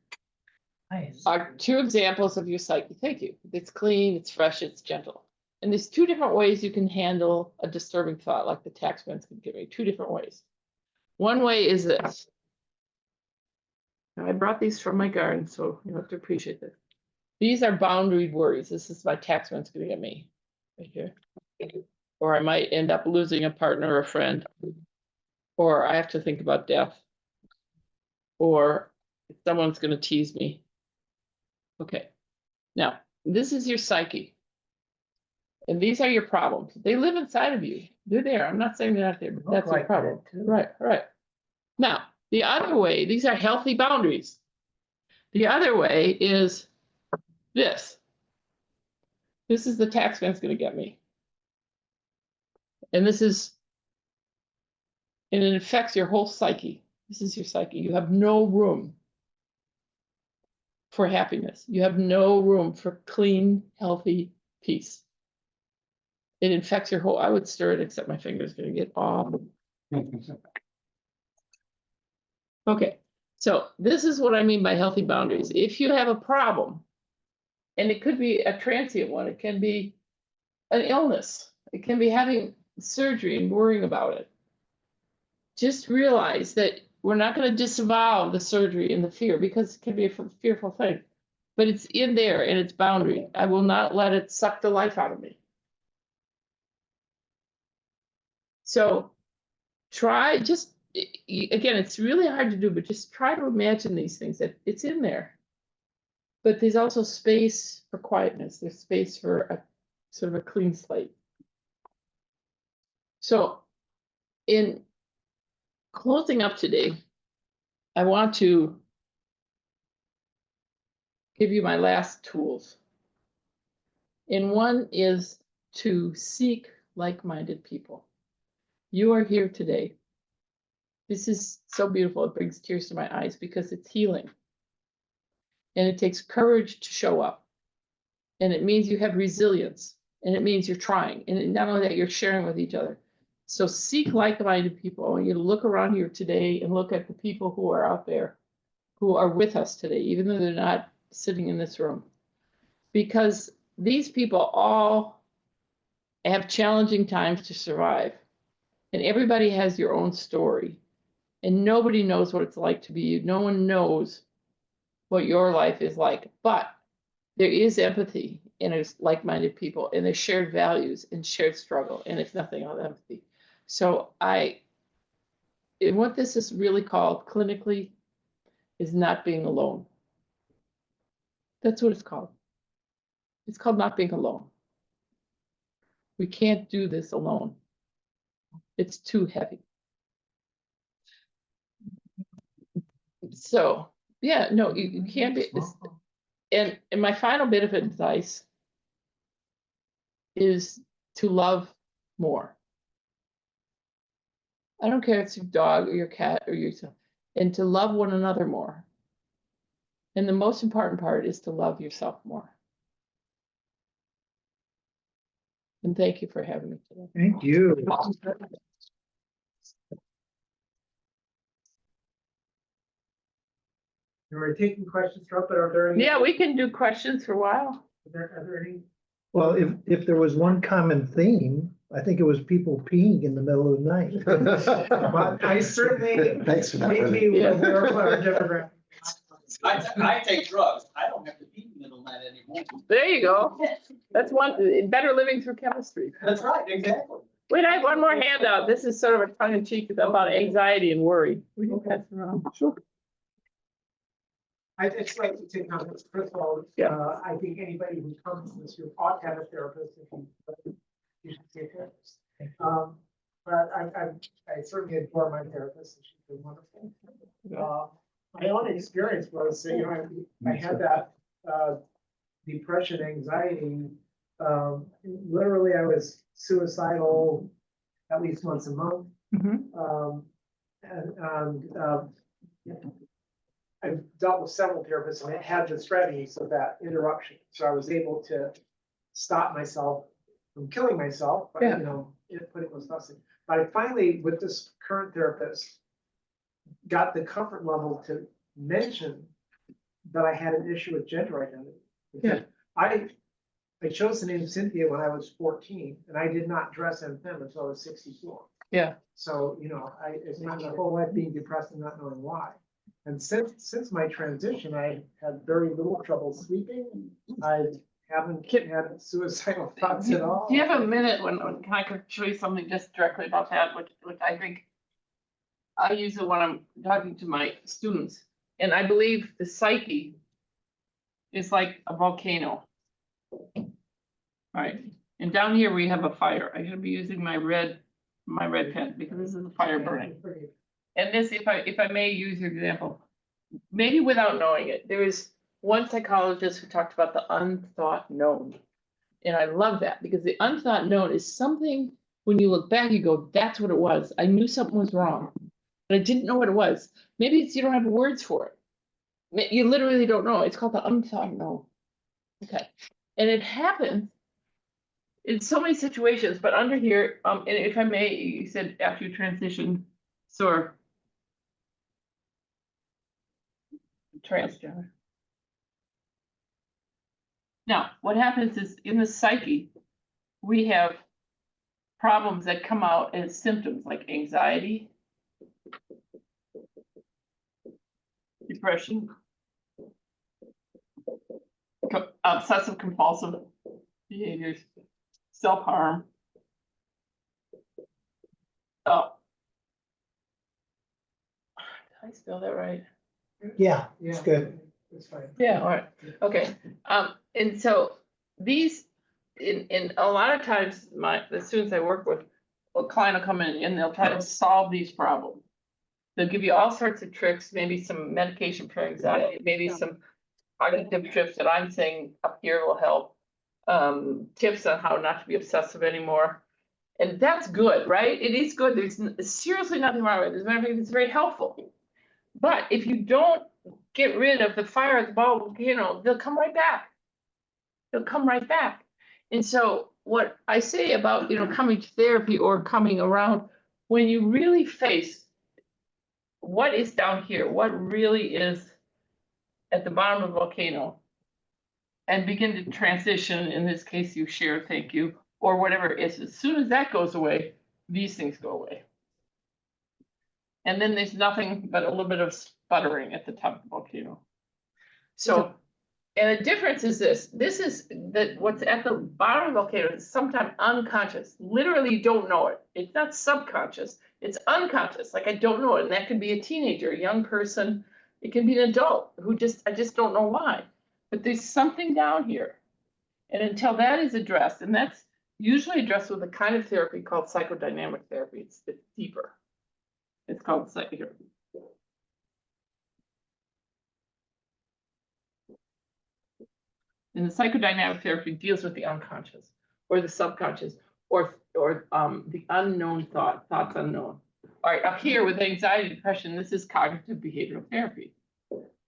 Nice. are 2 examples of your psyche. Thank you. It's clean, it's fresh, it's gentle. And there's 2 different ways you can handle a disturbing thought, like the tax man's can give me. 2 different ways. One way is this. Now, I brought these from my garden, so you have to appreciate this. These are boundary worries. This is my tax man's going to get me right here. Or I might end up losing a partner or a friend. Or I have to think about death. Or someone's going to tease me. Okay. Now, this is your psyche. And these are your problems. They live inside of you. They're there. I'm not saying they're not there, but that's your problem. Right. Now, the other way, these are healthy boundaries. The other way is this. This is the tax man's going to get me. And and it affects your whole psyche. This is your psyche. You have no room for happiness. You have no room for clean, healthy peace. It infects your whole, I would stir it, except my finger's going to get all. Okay, so this is what I mean by healthy boundaries. If you have a problem, and it could be a transient one, it can be an illness, it can be having surgery and worrying about it. Just realize that we're not going to disavow the surgery and the fear, because it can be a fearful thing, but it's in there and it's boundary. I will not let it suck the life out of me. So try, just, again, it's really hard to do, but just try to imagine these things, that it's in there. But there's also space for quietness. There's space for a sort of a clean slate. So in closing up today, I want to give you my last tools. And one is to seek like-minded people. You are here today. This is so beautiful. It brings tears to my eyes because it's healing. And it takes courage to show up. And it means you have resilience. And it means you're trying. And not only that, you're sharing with each other. So seek like-minded people. I want you to look around here today and look at the people who are out there, who are with us today, even though they're not sitting in this room. Because these people all have challenging times to survive. And everybody has your own story. And nobody knows what it's like to be you. No one knows what your life is like. But there is empathy, and there's like-minded people, and there's shared values and shared struggle, and it's nothing but empathy. So and what this is really called clinically is not being alone. That's what it's called. It's called not being alone. We can't do this alone. It's too heavy. So, yeah, no, you can't be. And my final bit of advice is to love more. I don't care if it's your dog or your cat or yourself, and to love one another more. And the most important part is to love yourself more. And thank you for having me today. Thank you. We're taking questions, but are there any? Yeah, we can do questions for a while. Are there any? Well, if there was one common theme, I think it was people peeing in the middle of the night. Well, I certainly Thanks for that. made Renee. me aware of our demographic. I take drugs. I don't have to be in the middle of the night anymore. There you go. That's one, better living through chemistry. That's right, exactly. Wait, I have one more handout. This is sort of a tongue in cheek about anxiety and worry. We can pass it around. Sure. I'd just like to take comments. First of all, Yeah. I think anybody who comes to this group ought to have a therapist. If you should see a therapist. But I certainly adore my therapist, and she's been wonderful. My own experience was, I had that depression, anxiety. Literally, I was suicidal at least once a month. I've dealt with several therapists, and it had the strategies of that interruption. So I was able to stop myself from killing myself, but putting those thoughts in. But I finally, with this current therapist, got the comfort level to mention that I had an issue with gender identity. Yeah. I chose the name Cynthia when I was 14, and I did not dress en femme until I was 64. Yeah. So, I spent my whole life being depressed and not knowing why. And since my transition, I had very little trouble sleeping. I haven't had suicidal thoughts at all. Do you have a minute when can I show you something just directly about that, which I think I use it when I'm talking to my students. And I believe the psyche is like a volcano. All right. And down here we have a fire. I'm gonna be using my red pen because this is a fire burning. And this, if I may use your example, maybe without knowing it, there is one psychologist who talked about the unthought known. And I love that because the unthought known is something when you look back, you go, that's what it was. I knew something was wrong, but I didn't know what it was. Maybe it's you don't have words for it. You literally don't know. It's called the unthought known. Okay. And it happens in so many situations, but under here, and if I may, you said after you transition, sort transgender. Now, what happens is in the psyche, we have problems that come out as symptoms like anxiety, depression, obsessive compulsive behaviors, self-harm. Oh. Did I spell that right? Yeah, it's good. It's fine. Yeah, all right, okay. And so these, in a lot of times, the students I work with, a client will come in and they'll try to solve these problems. They'll give you all sorts of tricks, maybe some medication for anxiety, maybe some cognitive trips that I'm saying up here will help. Tips on how not to be obsessive anymore. And that's good, right? It is good. There's seriously nothing wrong with it. As a matter of fact, it's very helpful. But if you don't get rid of the fire at the volcano, they'll come right back. They'll come right back. And so what I say about, coming to therapy or coming around, when you really face what is down here, what really is at the bottom of the volcano, and begin to transition, in this case, you share, thank you, or whatever it is, as soon as that goes away, these things go away. And then there's nothing but a little bit of sputtering at the top of the volcano. So, and the difference is this is that what's at the bottom of the volcano is sometimes unconscious. Literally, you don't know it. It's not subconscious, it's unconscious. Like, I don't know it. And that can be a teenager, a young person, it can be an adult who I just don't know why. But there's something down here. And until that is addressed, and that's usually addressed with a kind of therapy called psychodynamic therapy. It's deeper. It's called psychotherapy. And the psychodynamic therapy deals with the unconscious or the subconscious or the unknown thoughts unknown. All right, up here with anxiety, depression, this is cognitive behavioral therapy.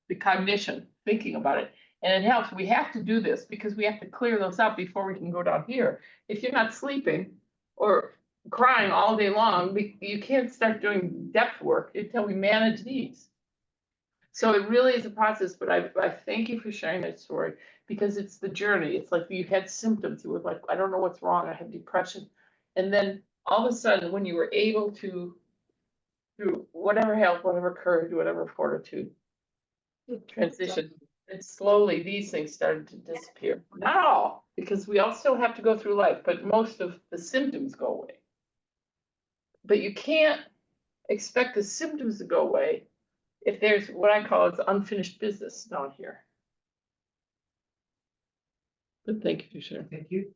The cognition, thinking about it. And it helps. We have to do this because we have to clear those up before we can go down here. If you're not sleeping or crying all day long, you can't start doing depth work until we manage these. So it really is a process, but I thank you for sharing that story because it's the journey. It's like you had symptoms. You were like, I don't know what's wrong. I have depression. And then all of a sudden, when you were able to, through whatever help, whatever courage, whatever fortitude, transition, and slowly these things started to disappear. Not all, because we all still have to go through life, but most of the symptoms go away. But you can't expect the symptoms to go away if there's what I call it's unfinished business down here. But thank you for sharing. Thank you.